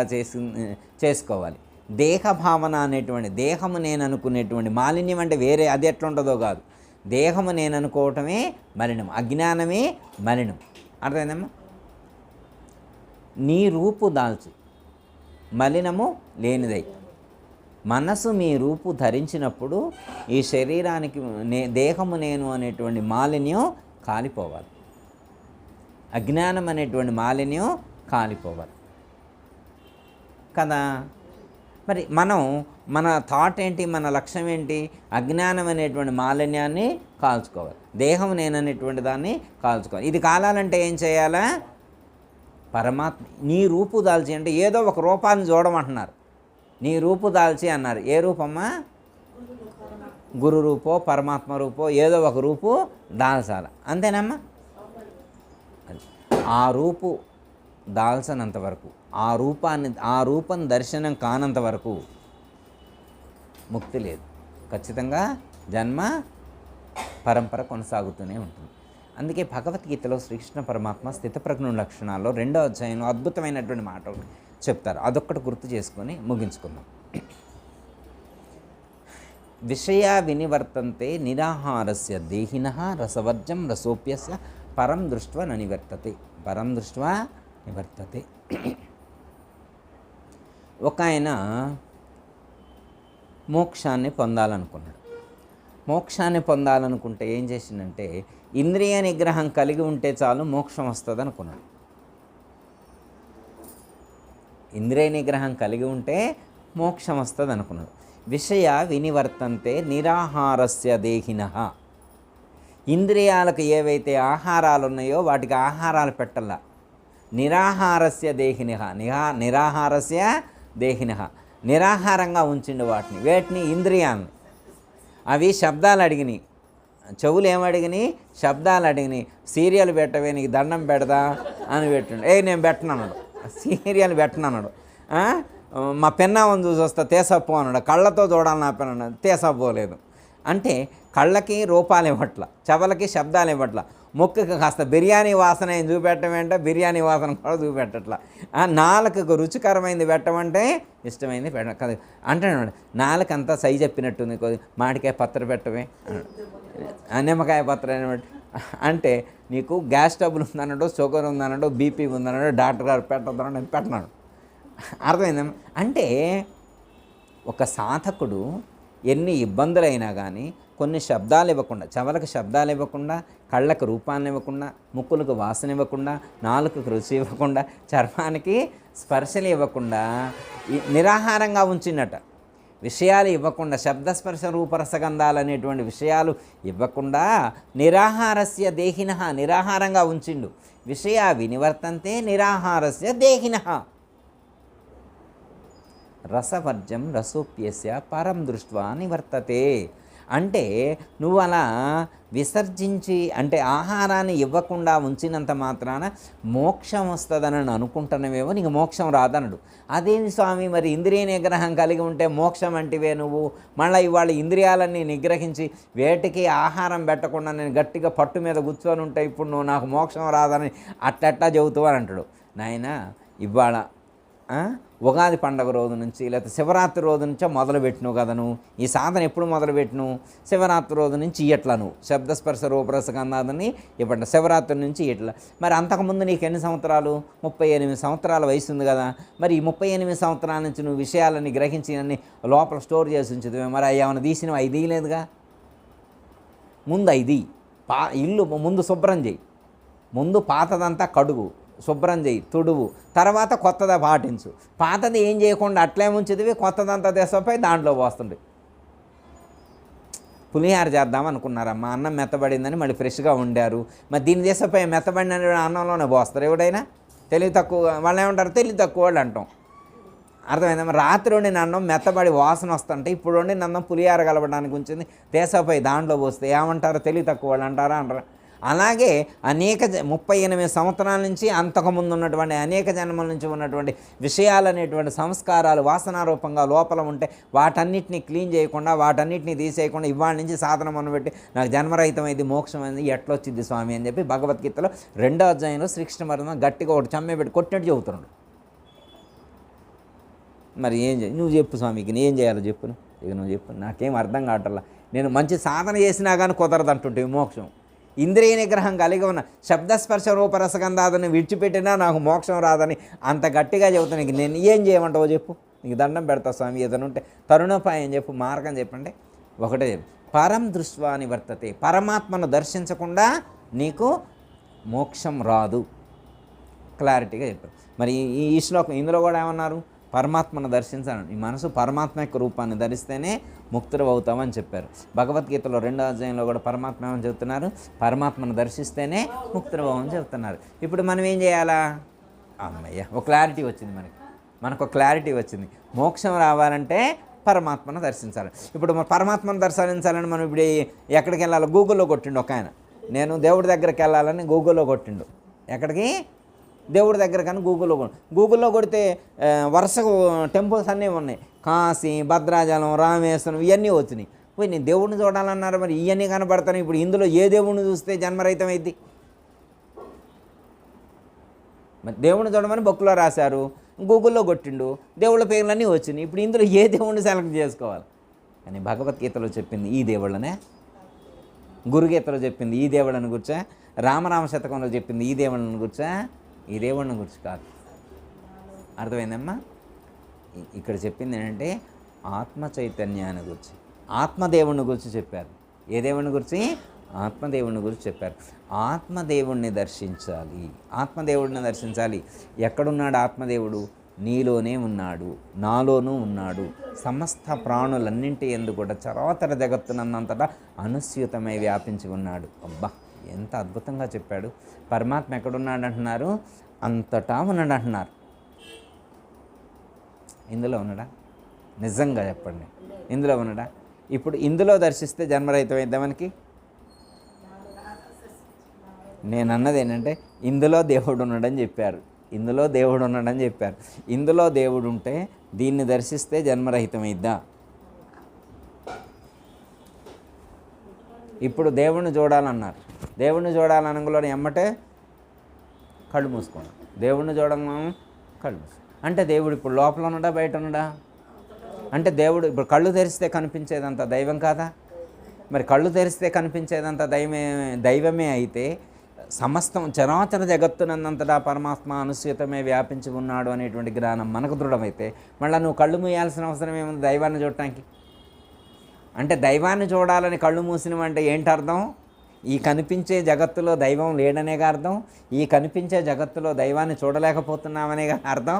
చేసుకోవాలి. దేహ భావన అనేటువంటి, దేహము నేను అనుకునేటువంటి మాలిన్యం అంటే వేరే అది ఎట్లుంటుందో కాదు, దేహము నేను అనుకోవటమే మలినం, అజ్ఞానమే మలినం. అర్థమైందమ్మా? నీ రూపు దాల్చి మలినము లేనిదై మనసు మీ రూపు ధరించినప్పుడు ఈ శరీరానికి దేహము నేను అనేటువంటి మాలిన్యం కాలిపోవాలి, అజ్ఞానం అనేటువంటి మాలిన్యం కాలిపోవాలి కదా. మరి మన థాట్ ఏంటి, మన లక్ష్యం ఏంటి? అజ్ఞానం అనేటువంటి మాలిన్యాన్ని కాల్చుకోవాలి, దేహం నేననేటువంటి దాన్ని కాల్చుకోవాలి. ఇది కాలాలంటే ఏం చేయాలా? పరమాత్మ నీ రూపు దాల్చి అంటే ఏదో ఒక రూపాన్ని చూడమంటున్నారు. నీ రూపు దాల్చి అన్నారు. ఏ రూపమ్మా? గురు రూపో పరమాత్మ రూపో ఏదో ఒక రూపు దాల్చాల, అంతేనమ్మా? ఆ రూపు దాల్చనంత వరకు, ఆ రూపం దర్శనం కానంత వరకు ముక్తి లేదు. ఖచ్చితంగా జన్మ పరంపర కొనసాగుతూనే ఉంటుంది. అందుకే భగవద్గీతలో శ్రీకృష్ణ పరమాత్మ స్థితప్రజ్ఞ లక్షణాల్లో 2వ అధ్యాయంలో అద్భుతమైనటువంటి మాట చెప్తారు. అదొక్కటి గుర్తు చేసుకొని ముగించుకుందాం. విషయా వినివర్తంతే నిరాహారస్య దేహినః రసవర్జం రసోప్యస్య పరం దృష్ట్వా నివర్తతే. పరం దృష్ట్వా నివర్తతే. ఒక ఆయన మోక్షాన్ని పొందాలనుకున్నాడు. మోక్షాన్ని పొందాలనుకుంటే ఏం చేసిందంటే, ఇంద్రియ నిగ్రహం కలిగి ఉంటే చాలు మోక్షం వస్తుంది అనుకున్నాడు. ఇంద్రియ నిగ్రహం కలిగి ఉంటే మోక్షం వస్తుంది అనుకున్నాడు. విషయ వినివర్తంతే నిరాహారస్య దేహినః. ఇంద్రియాలకు ఏవైతే ఆహారాలు ఉన్నాయో వాటికి ఆహారాలు పెట్టాల. నిరాహారస్య దేహినః, నిరాహారస్య దేహినః, నిరాహారంగా ఉంచిండు వాటిని. వేటిని? ఇంద్రియాలను. అవి శబ్దాలు అడిగినాయి, చెవులు ఏమడిగినాయి? శబ్దాలు అడిగినాయి. సీరియల్ పెట్టవే, నీకు దండం పెడదా అని పెట్టండు. నేను పెట్టనన్నాడు, సీరియల్ పెట్టనన్నాడు. మా పెన్నామని చూసి వస్తా తేసప్పు అన్నాడు. కళ్ళతో చూడాలని నా పెన్న తేసపోలేదు. అంటే కళ్ళకి రూపాలు ఇవ్వట్ల, చెవులకి శబ్దాలు ఇవ్వట్ల, ముక్కుకి కాస్త బిర్యానీ వాసన ఏం చూపెట్టమంటే బిర్యానీ వాసన కూడా చూపెట్టట్లా. నాలుకకు రుచికరమైంది పెట్టమంటే ఇష్టమైంది కదా అంటున్నాడు. నాలుకంతా సై చెప్పినట్టుంది, కొద్ది మామిడికాయ పత్ర పెట్టవే, నిమ్మకాయ పత్ర అంటే నీకు గ్యాస్ ట్రబుల్ ఉందన్నాడు, షుగర్ ఉందన్నాడు, బీపీ ఉందన్నాడు, డాక్టర్ గారు పెట్టొద్దన్నాడు, నేను పెట్టినాడు. అర్థమైందా? అంటే ఒక సాధకుడు ఎన్ని ఇబ్బందులైనా కానీ కొన్ని శబ్దాలు ఇవ్వకుండా, చెవులకు శబ్దాలు ఇవ్వకుండా, కళ్ళకు రూపాన్ని ఇవ్వకుండా, ముక్కులకు వాసన ఇవ్వకుండా, నాలుకకు రుచి ఇవ్వకుండా, చర్మానికి స్పర్శలు ఇవ్వకుండా నిరాహారంగా ఉంచినట. విషయాలు ఇవ్వకుండా, శబ్దస్పర్శ రూపరసగంధాలు అనేటువంటి విషయాలు ఇవ్వకుండా నిరాహారస్య దేహినః, నిరాహారంగా ఉంచిండు. విషయ వినివర్తంతే నిరాహారస్య దేహినః. రసవర్జం రసోప్యస్య పరం దృష్ట్వా నివర్తతే. అంటే నువ్వు అలా విసర్జించి, అంటే ఆహారాన్ని ఇవ్వకుండా ఉంచినంత మాత్రాన మోక్షం వస్తుందని అనుకుంటున్నావేమో, నీకు మోక్షం రాదనడు. అదేంటి స్వామి, మరి ఇంద్రియ నిగ్రహం కలిగి ఉంటే మోక్షం అంటివే నువ్వు, మళ్ళీ ఇవాళ ఇంద్రియాలన్నీ నిగ్రహించి వేటికి ఆహారం పెట్టకుండా నేను గట్టిగా పట్టు మీద కూర్చొని ఉంటే ఇప్పుడు నువ్వు నాకు మోక్షం రాదని అట్టట్టా చెబుతావు అని అంటాడు. నాయన, ఇవాళ ఉగాది పండగ రోజు నుంచి లేకపోతే శివరాత్రి రోజు నుంచో మొదలుపెట్టిను కదా నువ్వు ఈ సాధన ఎప్పుడు మొదలుపెట్టిను? శివరాత్రి రోజు నుంచి ఇట్లా నువ్వు శబ్దస్పర్శ రూపరసగంధాలని ఇప్పుడు శివరాత్రి నుంచి ఇట్లా. మరి అంతకుముందు నీకు ఎన్ని సంవత్సరాలు? 38 సంవత్సరాల వయసు ఉంది కదా. మరి ఈ 38 సంవత్సరాల నుంచి నువ్వు విషయాలని గ్రహించి అన్ని లోపల స్టోర్ చేసి ఉంచుతావే. మరి అవి ఏమైనా తీసినవి? అవి తీయలేదుగా. ముందు ఇది ఇల్లు ముందు శుభ్రం చేయి. ముందు పాతదంతా కడుగు, శుభ్రం చేయి, తుడువు, తర్వాత కొత్తదా పాటించు. పాతది ఏం చేయకుండా అట్లే ఉంచిదివి, కొత్తదంతా తెసపోయి దాంట్లో పోస్తుంది. పులిహార చేద్దాం అనుకున్నారమ్మా, అన్నం మెత్తబడిందని మళ్ళీ ఫ్రెష్గా వండారు. మరి దీన్ని చేసపోయి మెత్తబడిన అన్నంలోనే పోస్తారు. ఎవడైనా తెలివి తక్కువ వాళ్ళు ఏమంటారు? తెలివి తక్కువ వాళ్ళు అంటాం. అర్థమైందమ్మా? రాత్రి వండిన అన్నం మెత్తబడి వాసన వస్తుంటే ఇప్పుడు వండిన అన్నం పులిహార కలపడానికి ఉంచింది, దేశపై దాంట్లో పోస్తే ఏమంటారు? తెలివి తక్కువ వాళ్ళు అంటారా? అంటారా? అలాగే 38 సంవత్సరాల నుంచి అంతకుముందు ఉన్నటువంటి అనేక జన్మల నుంచి ఉన్నటువంటి విషయాలు అనేటువంటి సంస్కారాలు వాసనారూపంగా లోపల ఉంటే వాటన్నిటిని క్లీన్ చేయకుండా, వాటన్నిటిని తీసేయకుండా ఇవాళ నుంచి సాధన మొదలుపెట్టి నాకు జన్మరహితమైంది, మోక్షం అయింది, ఎట్లొచ్చింది స్వామి అని చెప్పి భగవద్గీతలో 2వ అధ్యాయంలో శ్రీకృష్ణ పరమాత్మ గట్టిగా ఒకటి చమ్మెపెట్టి కొట్టినట్టు చెబుతున్నాడు. మరి ఏం చేయి? నువ్వు చెప్పు స్వామికి, నేను ఏం చేయాలో చెప్పు. ఇక నువ్వు చెప్పు, నాకేం అర్థం కావట్లా. నేను మంచి సాధన చేసినా కానీ కుదరదు అంటుంటే మోక్షం. ఇంద్రియ నిగ్రహం కలిగి ఉన్న శబ్దస్పర్శ రూపరసగంధాదని విడిచిపెట్టినా నాకు మోక్షం రాదని అంత గట్టిగా చెబుతాను. నీకు నేను ఏం చేయమంటావో చెప్పు. నీకు దండం పెడతా స్వామి, ఏదైనా ఉంటే తరుణోపాయం చెప్పు, మార్గం చెప్పండి. ఒకటే చెప్పు, పరం దృష్ట్వా నివర్తతే. పరమాత్మను దర్శించకుండా నీకు మోక్షం రాదు. క్లారిటీగా చెప్పారు. మరి ఈ శ్లోకం ఇందులో కూడా ఏమన్నారు? పరమాత్మను దర్శించాలని. ఈ మనసు పరమాత్మ యొక్క రూపాన్ని ధరిస్తేనే ముక్తులు అవుతామని చెప్పారు. భగవద్గీతలో 2వ అధ్యాయంలో కూడా పరమాత్మ ఏమని చెబుతున్నారు? పరమాత్మను దర్శిస్తేనే ముక్తులు అవ్వమని చెబుతున్నారు. ఇప్పుడు మనం ఏం చేయాలా? అమ్మయ్య, ఒక క్లారిటీ వచ్చింది మనకు క్లారిటీ వచ్చింది. మోక్షం రావాలంటే పరమాత్మను దర్శించాలి. ఇప్పుడు పరమాత్మను దర్శించాలని మనం ఇప్పుడు ఎక్కడికి వెళ్ళాలి? గూగుల్లో కొట్టిండు ఒక ఆయన. నేను దేవుడి దగ్గరికి వెళ్ళాలని గూగుల్లో కొట్టిండు. ఎక్కడికి? దేవుడి దగ్గర. కానీ గూగుల్లో కొడితే వరుసగా టెంపుల్స్ అన్నీ ఉన్నాయి. కాశీ, భద్రాచలం, రామేశ్వరం ఇవన్నీ వచ్చినాయి. పోయి నేను దేవుడిని చూడాలన్నారు. మరి ఇవన్నీ కనబడతాను. ఇప్పుడు ఇందులో ఏ దేవుడిని చూస్తే జన్మరహితం అయింది? మరి దేవుడిని చూడమని బుక్లో రాశారు, గూగుల్లో కొట్టిండు, దేవుళ్ళ పేర్లన్నీ వచ్చినాయి. ఇప్పుడు ఇందులో ఏ దేవుడిని సెలెక్ట్ చేసుకోవాలి? కానీ భగవద్గీతలో చెప్పింది ఈ దేవుళ్ళనే, గురుగీతలో చెప్పింది ఈ దేవుళ్ళని గుర్చా, రామరామ శతకంలో చెప్పింది ఈ దేవుళ్ళని గుర్చా, ఈ దేవుడిని గురించి కాదు. అర్థమైందమ్మా? ఇక్కడ చెప్పింది ఏంటంటే ఆత్మ చైతన్యాన్ని గురించి, ఆత్మదేవుని గురించి చెప్పారు. ఏ దేవుని గురించి? ఆత్మదేవుని గురించి చెప్పారు. ఆత్మదేవుణ్ణి దర్శించాలి. ఆత్మదేవుడిని దర్శించాలి. ఎక్కడున్నాడు ఆత్మదేవుడు? నీలోనే ఉన్నాడు, నాలోనూ ఉన్నాడు. సమస్త ప్రాణులన్నింటి యందు కూడా చరాచర జగత్తునంతటా అనుస్యూతమై వ్యాపించి ఉన్నాడు. అబ్బా, ఎంత అద్భుతంగా చెప్పాడు. పరమాత్మ ఎక్కడున్నాడు అంటున్నారు? అంతటా ఉన్నాడు అంటున్నారు. ఇందులో ఉన్నాడా? నిజంగా చెప్పండి, ఇందులో ఉన్నాడా? ఇప్పుడు ఇందులో దర్శిస్తే జన్మరహితం అయితే మనకి. నేను అన్నది ఏంటంటే ఇందులో దేవుడు ఉన్నాడని చెప్పారు, ఇందులో దేవుడు ఉన్నాడని చెప్పారు. ఇందులో దేవుడు ఉంటే దీన్ని దర్శిస్తే జన్మరహితమైద్దా? ఇప్పుడు దేవుణ్ణి చూడాలన్నారు. దేవుణ్ణి చూడాలనగా ఎమ్మటే కళ్ళు మూసుకోండి. దేవుణ్ణి చూడము కళ్ళు మూసుకో అంటే దేవుడు ఇప్పుడు లోపల ఉన్నాడా బయట ఉన్నాడా? అంటే దేవుడు ఇప్పుడు కళ్ళు తెరిస్తే కనిపించేదంతా దైవం కాదా? మరి కళ్ళు తెరిస్తే కనిపించేదంతా దైవమే అయితే సమస్తం చరాచర జగత్తునంతటా పరమాత్మ అనుస్యూతమే వ్యాపించి ఉన్నాడు అనేటువంటి జ్ఞానం మనకు దృఢమైతే మళ్ళీ నువ్వు కళ్ళు మూయాల్సిన అవసరం ఏముంది దైవాన్ని చూడటానికి? అంటే దైవాన్ని చూడాలని కళ్ళు మూసినవంటే ఏంటి అర్థం? ఈ కనిపించే జగత్తులో దైవం లేడనేగా అర్థం. ఈ కనిపించే జగత్తులో దైవాన్ని చూడలేకపోతున్నామనేగా అర్థం.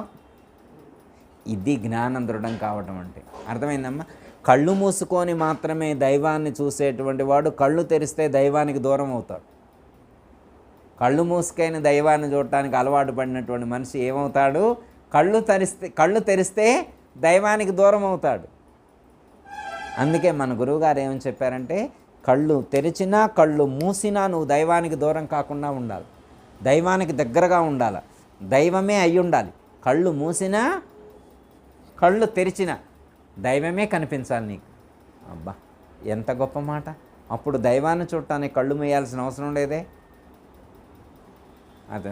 ఇది జ్ఞానం దృఢం కావటం అంటే. అర్థమైందమ్మా? కళ్ళు మూసుకొని మాత్రమే దైవాన్ని చూసేటువంటి వాడు కళ్ళు తెరిస్తే దైవానికి దూరం అవుతాడు. కళ్ళు మూసుకొని దైవాన్ని చూడటానికి అలవాటు పడినటువంటి మనిషి ఏమవుతాడు? కళ్ళు తెరిస్తే దైవానికి దూరం అవుతాడు. అందుకే మన గురువుగారు ఏమని చెప్పారంటే కళ్ళు తెరిచినా కళ్ళు మూసినా నువ్వు దైవానికి దూరం కాకుండా ఉండాలి, దైవానికి దగ్గరగా ఉండాలి, దైవమే అయి ఉండాలి. కళ్ళు మూసినా కళ్ళు తెరిచినా దైవమే కనిపించాలి నీకు. అబ్బా, ఎంత గొప్ప మాట! అప్పుడు దైవాన్ని చూడటానికి కళ్ళు మూయాల్సిన అవసరం లేదే. అదే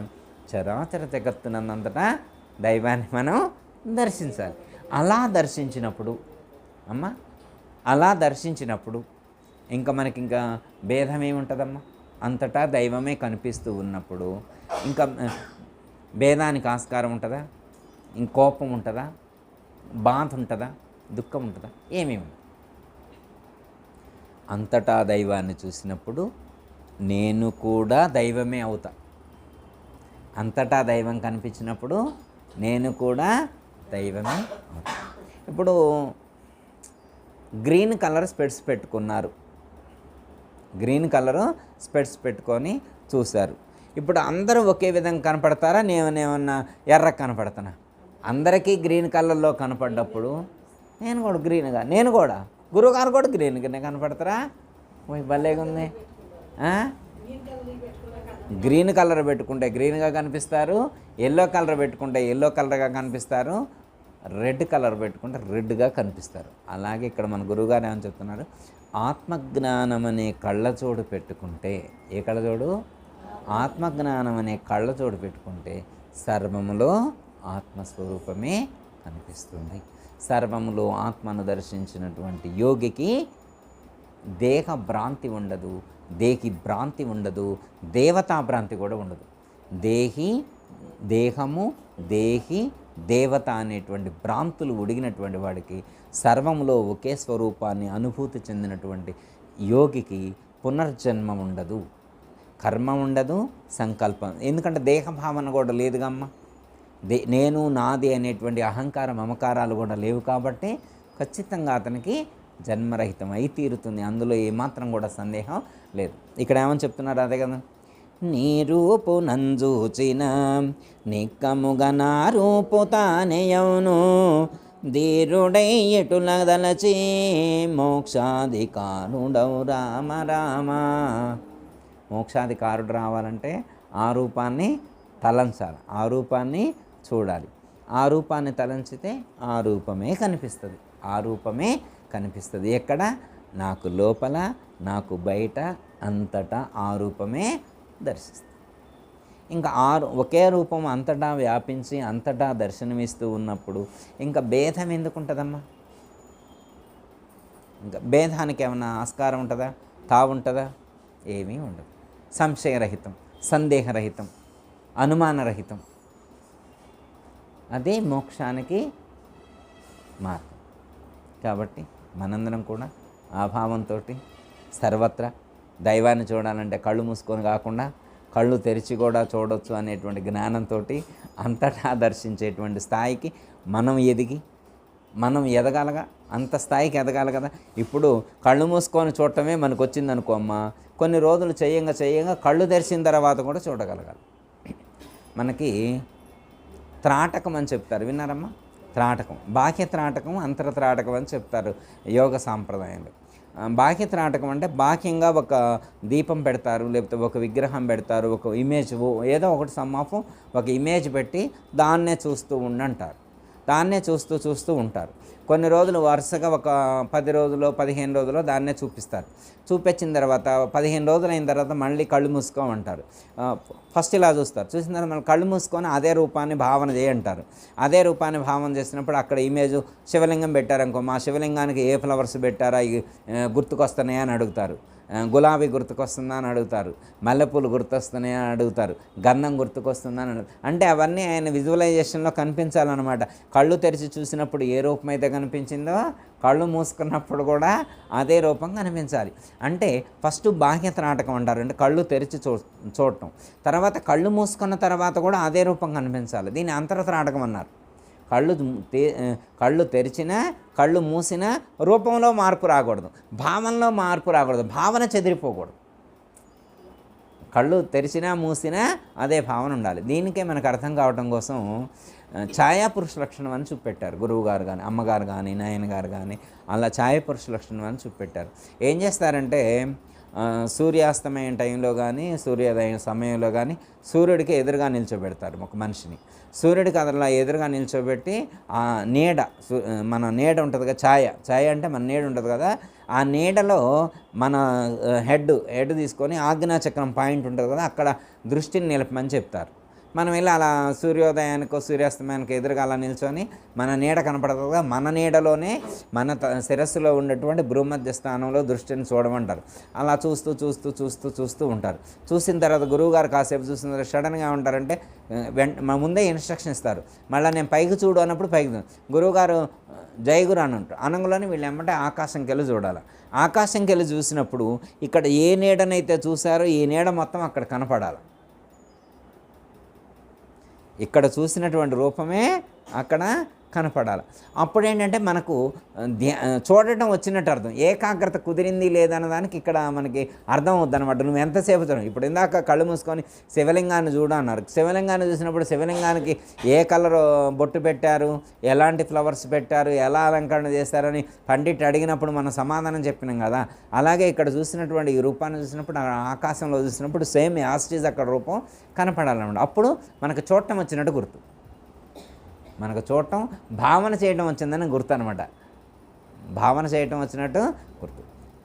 చరాచర జగత్తునంతటా దైవాన్ని మనం దర్శించాలి. అలా దర్శించినప్పుడు అమ్మ, అలా దర్శించినప్పుడు ఇంకా మనకి ఇంకా భేదం ఏముంటుందమ్మా? అంతటా దైవమే కనిపిస్తూ ఉన్నప్పుడు ఇంకా భేదానికి ఆస్కారం ఉంటుందా? కోపం ఉంటుందా? బాధ ఉంటుందా? దుఃఖం ఉంటుందా? ఏమేమి? అంతటా దైవాన్ని చూసినప్పుడు నేను కూడా దైవమే అవుతా. అంతటా దైవం కనిపించినప్పుడు నేను కూడా దైవమే అవుతా. ఇప్పుడు గ్రీన్ కలర్ స్పెట్స్ పెట్టుకున్నారు, గ్రీన్ కలరు స్పెట్స్ పెట్టుకొని చూశారు. ఇప్పుడు అందరూ ఒకే విధంగా కనపడతారా? నేనేమన్నా ఎర్ర కనపడతానా? అందరికీ గ్రీన్ కలర్లో కనపడ్డప్పుడు నేను కూడా గురువుగారు కూడా గ్రీన్గానే కనపడతారా? భలేగా ఉంది. గ్రీన్ కలర్ పెట్టుకుంటే గ్రీన్గా కనిపిస్తారు, ఎల్లో కలర్ పెట్టుకుంటే ఎల్లో కలర్గా కనిపిస్తారు, రెడ్ కలర్ పెట్టుకుంటే రెడ్గా కనిపిస్తారు. అలాగే ఇక్కడ మన గురువుగారు ఏమని చెప్తున్నారు? ఆత్మజ్ఞానం అనే కళ్ళజోడు పెట్టుకుంటే, ఏ కళ్ళజోడు? ఆత్మజ్ఞానం అనే కళ్ళజోడు పెట్టుకుంటే సర్వములో ఆత్మస్వరూపమే కనిపిస్తుంది. సర్వములో ఆత్మను దర్శించినటువంటి యోగికి దేహ భ్రాంతి ఉండదు, దేహి భ్రాంతి ఉండదు, దేవతా భ్రాంతి కూడా ఉండదు. దేహము, దేహి, దేవత అనేటువంటి భ్రాంతులు ఉడిగినటువంటి వాడికి సర్వంలో ఒకే స్వరూపాన్ని అనుభూతి చెందినటువంటి యోగికి పునర్జన్మ ఉండదు, కర్మ ఉండదు, సంకల్పం. ఎందుకంటే దేహభావన కూడా లేదుగా అమ్మ. నేను నాది అనేటువంటి అహంకార మమకారాలు కూడా లేవు కాబట్టి ఖచ్చితంగా అతనికి జన్మరహితం అయి తీరుతుంది. అందులో ఏమాత్రం కూడా సందేహం లేదు. ఇక్కడ ఏమని చెప్తున్నారు? అదే కదా, నీ రూపు నంజూచిన నిక్కముగా నా రూపు తానేయవును, ధీరుడై ఎటులదలచి మోక్షాధికారుడవు రామ రామ. మోక్షాధికారుడు రావాలంటే ఆ రూపాన్ని తలంచాలి, ఆ రూపాన్ని చూడాలి. ఆ రూపాన్ని తలంచితే ఆ రూపమే కనిపిస్తుంది, ఆ రూపమే కనిపిస్తుంది. ఎక్కడ? నాకు లోపల, నాకు బయట, అంతటా ఆ రూపమే దర్శిస్తుంది. ఇంకా ఒకే రూపం అంతటా వ్యాపించి అంతటా దర్శనమిస్తూ ఉన్నప్పుడు ఇంకా భేదం ఎందుకు ఉంటుందమ్మా? ఇంకా భేదానికి ఏమన్నా ఆస్కారం ఉంటుందా? తావుంటుందా? ఏమీ ఉండదు. సంశయరహితం, సందేహరహితం, అనుమానరహితం. అదే మోక్షానికి మార్గం. కాబట్టి మనందరం కూడా ఆ భావంతో సర్వత్రా దైవాన్ని చూడాలంటే కళ్ళు మూసుకొని కాకుండా కళ్ళు తెరిచి కూడా చూడవచ్చు అనేటువంటి జ్ఞానంతో అంతటా దర్శించేటువంటి స్థాయికి మనం ఎదగాలగా, అంత స్థాయికి ఎదగాలి కదా. ఇప్పుడు కళ్ళు మూసుకొని చూడటమే మనకు వచ్చిందనుకో అమ్మ, కొన్ని రోజులు చేయంగా కళ్ళు తెరిచిన తర్వాత కూడా చూడగలగాలి. మనకి త్రాటకం అని చెప్తారు, విన్నారమ్మా? త్రాటకం, బాహ్య త్రాటకం, అంతర త్రాటకం అని చెప్తారు యోగ సాంప్రదాయంలో. బాహ్య త్రాటకం అంటే బాహ్యంగా ఒక దీపం పెడతారు, లేకపోతే ఒక విగ్రహం పెడతారు, ఒక ఇమేజ్, ఏదో ఒకటి సమ్మాఫ్ ఒక ఇమేజ్ పెట్టి దాన్నే చూస్తూ ఉండంటారు. దాన్నే చూస్తూ ఉంటారు. కొన్ని రోజులు వరుసగా ఒక 10 రోజులు 15 రోజులు దాన్నే చూపిస్తారు. చూపించిన తర్వాత 15 రోజులు అయిన తర్వాత మళ్ళీ కళ్ళు మూసుకోమంటారు. ఫస్ట్ ఇలా చూస్తారు, చూసిన తర్వాత మళ్ళీ కళ్ళు మూసుకొని అదే రూపాన్ని భావన చేయంటారు. అదే రూపాన్ని భావన చేసినప్పుడు అక్కడ ఇమేజ్ శివలింగం పెట్టారనుకో, మా శివలింగానికి ఏ ఫ్లవర్స్ పెట్టారా గుర్తుకొస్తున్నాయా అని అడుగుతారు. గులాబీ గుర్తుకొస్తుందా అని అడుగుతారు, మల్లెపూలు గుర్తొస్తున్నాయా అని అడుగుతారు, గంధం గుర్తుకొస్తుందా అని అడుగుతారు. అంటే అవన్నీ ఆయన విజువలైజేషన్లో కనిపించాలన్నమాట. కళ్ళు తెరిచి చూసినప్పుడు ఏ రూపం అయితే కనిపించిందో కళ్ళు మూసుకున్నప్పుడు కూడా అదే రూపం కనిపించాలి. అంటే ఫస్ట్ బాహ్య త్రాటకం అంటారు, అంటే కళ్ళు తెరిచి చూడటం. తర్వాత కళ్ళు మూసుకున్న తర్వాత కూడా అదే రూపం కనిపించాలి, దీన్ని అంతర త్రాటకం అన్నారు. కళ్ళు తెరిచినా కళ్ళు మూసినా రూపంలో మార్పు రాకూడదు, భావనలో మార్పు రాకూడదు, భావన చెదిరిపోకూడదు. కళ్ళు తెరిచినా మూసినా అదే భావన ఉండాలి. దీనికే మనకు అర్థం కావటం కోసం ఛాయాపురుష లక్షణం అని చూపెట్టారు గురువుగారు కానీ, అమ్మగారు కానీ, నాయనగారు కానీ. అలా ఛాయాపురుష లక్షణం అని చూపెట్టారు. ఏం చేస్తారంటే సూర్యాస్తమయం టైంలో కానీ సూర్యోదయం సమయంలో కానీ సూర్యుడికి ఎదురుగా నిల్చోబెడతారు ఒక మనిషిని. సూర్యుడికి అలా ఎదురుగా నిల్చోబెట్టి ఆ నీడ, మన నీడ ఉంటుంది కదా, ఛాయ అంటే మన నీడ ఉంటుంది కదా, ఆ నీడలో మన హెడ్ తీసుకొని ఆజ్ఞాచక్రం పాయింట్ ఉంటుంది కదా, అక్కడ దృష్టిని నిలపమని చెప్తారు. మనం వెళ్ళి అలా సూర్యోదయానికో సూర్యాస్తమయానికో ఎదురుగా అలా నిల్చొని మన నీడ కనపడదు, మన నీడలోనే మన శిరస్సులో ఉన్నటువంటి భూమధ్య స్థానంలో దృష్టిని చూడమంటారు. అలా చూస్తూ చూస్తూ చూస్తూ చూస్తూ ఉంటారు. చూసిన తర్వాత గురువుగారు కాసేపు చూసిన తర్వాత సడన్గా ఉంటారంటే ముందే ఇన్స్ట్రక్షన్ ఇస్తారు. మళ్ళీ నేను పైకి చూడు అన్నప్పుడు పైకి గురువుగారు జయగురు అని ఉంటారు. అనంగులోని వీళ్ళు ఏమంటే ఆకాశంకి వెళ్ళి చూడాలి. ఆకాశంకి వెళ్ళి చూసినప్పుడు ఇక్కడ ఏ నీడనైతే చూసారో ఈ నీడ మొత్తం అక్కడ కనపడాలి. ఇక్కడ చూసినటువంటి రూపమే అక్కడ కనపడాలి. అప్పుడు ఏంటంటే మనకు చూడటం వచ్చినట్టు అర్థం. ఏకాగ్రత కుదిరింది లేదన్న దానికి ఇక్కడ మనకి అర్థం అవుద్ది అనమాట. నువ్వు ఎంతసేపు చూడ, ఇప్పుడు ఇందాక కళ్ళు మూసుకొని శివలింగాన్ని చూడు అన్నారు. శివలింగాన్ని చూసినప్పుడు శివలింగానికి ఏ కలర్ బొట్టు పెట్టారు, ఎలాంటి ఫ్లవర్స్ పెట్టారు, ఎలా అలంకరణ చేస్తారని పండిట్ అడిగినప్పుడు మనం సమాధానం చెప్పినాం కదా. అలాగే ఇక్కడ చూసినటువంటి ఈ రూపాన్ని చూసినప్పుడు, ఆకాశంలో చూసినప్పుడు సేమ్ యాస్టీజ్ అక్కడ రూపం కనపడాలన్నమాట. అప్పుడు మనకు చూడటం వచ్చినట్టు గుర్తు. మనకు చూడటం, భావన చేయటం వచ్చిందని గుర్తు అనమాట. భావన చేయటం వచ్చినట్టు గుర్తు.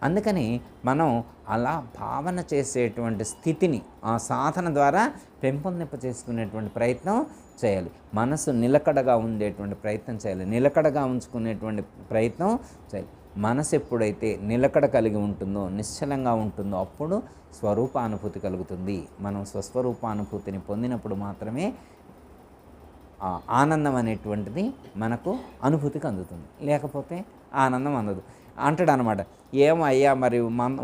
అందుకని మనం అలా భావన చేసేటువంటి స్థితిని ఆ సాధన ద్వారా పెంపొందింప చేసుకునేటువంటి ప్రయత్నం చేయాలి. మనసు నిలకడగా ఉండేటువంటి ప్రయత్నం చేయాలి. నిలకడగా ఉంచుకునేటువంటి ప్రయత్నం చేయాలి. మనసు ఎప్పుడైతే నిలకడ కలిగి ఉంటుందో, నిశ్చలంగా ఉంటుందో అప్పుడు స్వరూపానుభూతి కలుగుతుంది. మనం స్వస్వరూపానుభూతిని పొందినప్పుడు మాత్రమే ఆనందం అనేటువంటిది మనకు అనుభూతికి అందుతుంది. లేకపోతే ఆనందం అందదు. అంటాడు అనమాట, ఏమో అయ్యా మరి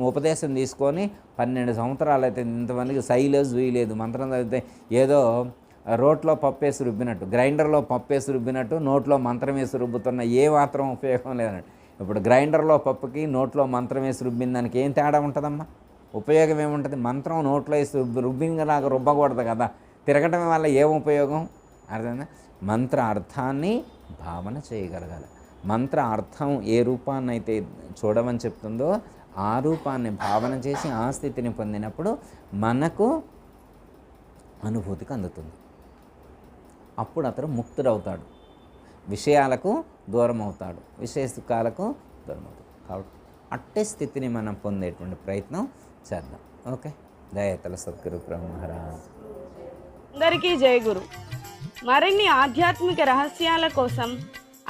ఉపదేశం తీసుకొని 12 సంవత్సరాలు అయితే ఇంతమందికి సైలేదు జూయలేదు, మంత్రం చదివితే ఏదో రోట్లో పప్పేసి రుబ్బినట్టు, గ్రైండర్లో పప్పేసి రుబ్బినట్టు నోట్లో మంత్రం వేసి రుబ్బుతున్న ఏ మాత్రం ఉపయోగం లేదన్నట్టు. ఇప్పుడు గ్రైండర్లో పప్పుకి నోట్లో మంత్రం వేసి రుబ్బిన దానికి ఏం తేడా ఉంటుందమ్మా? ఉపయోగం ఏముంటుంది? మంత్రం నోట్లో వేసి రుబ్బినలాగా రుబ్బకూడదు కదా. తిరగటం వల్ల ఏం ఉపయోగం? అర్థమైందా? మంత్ర అర్థాన్ని భావన చేయగలగాలి. మంత్ర అర్థం ఏ రూపాన్ని అయితే చూడమని చెప్తుందో ఆ రూపాన్ని భావన చేసి ఆ స్థితిని పొందినప్పుడు మనకు అనుభూతికి అందుతుంది. అప్పుడు అతను ముక్తుడవుతాడు, విషయాలకు దూరం అవుతాడు, విషయ సుఖాలకు దూరం అవుతాడు. కాబట్టి అట్టే స్థితిని మనం పొందేటువంటి ప్రయత్నం చేద్దాం. ఓకే, దయతల సద్గురు బ్రహ్మ మహారాజ్. అందరికీ జై గురు. మరిన్ని ఆధ్యాత్మిక రహస్యాల కోసం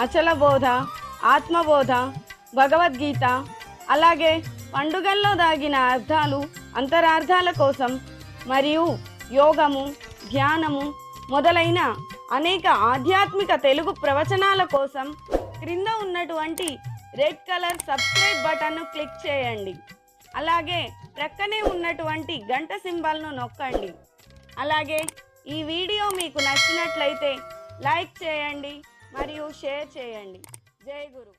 అచల బోధ, ఆత్మబోధ, భగవద్గీత, అలాగే పండుగల్లో దాగిన అర్థాలు, అంతరార్థాల కోసం మరియు యోగము, ధ్యానము మొదలైన అనేక ఆధ్యాత్మిక తెలుగు ప్రవచనాల కోసం క్రింద ఉన్నటువంటి రెడ్ కలర్ సబ్స్క్రైబ్ బటన్ను క్లిక్ చేయండి. అలాగే ప్రక్కనే ఉన్నటువంటి గంట సింబల్ను నొక్కండి. అలాగే ఈ వీడియో మీకు నచ్చినట్లయితే లైక్ చేయండి మరియు షేర్ చేయండి. జై గురు.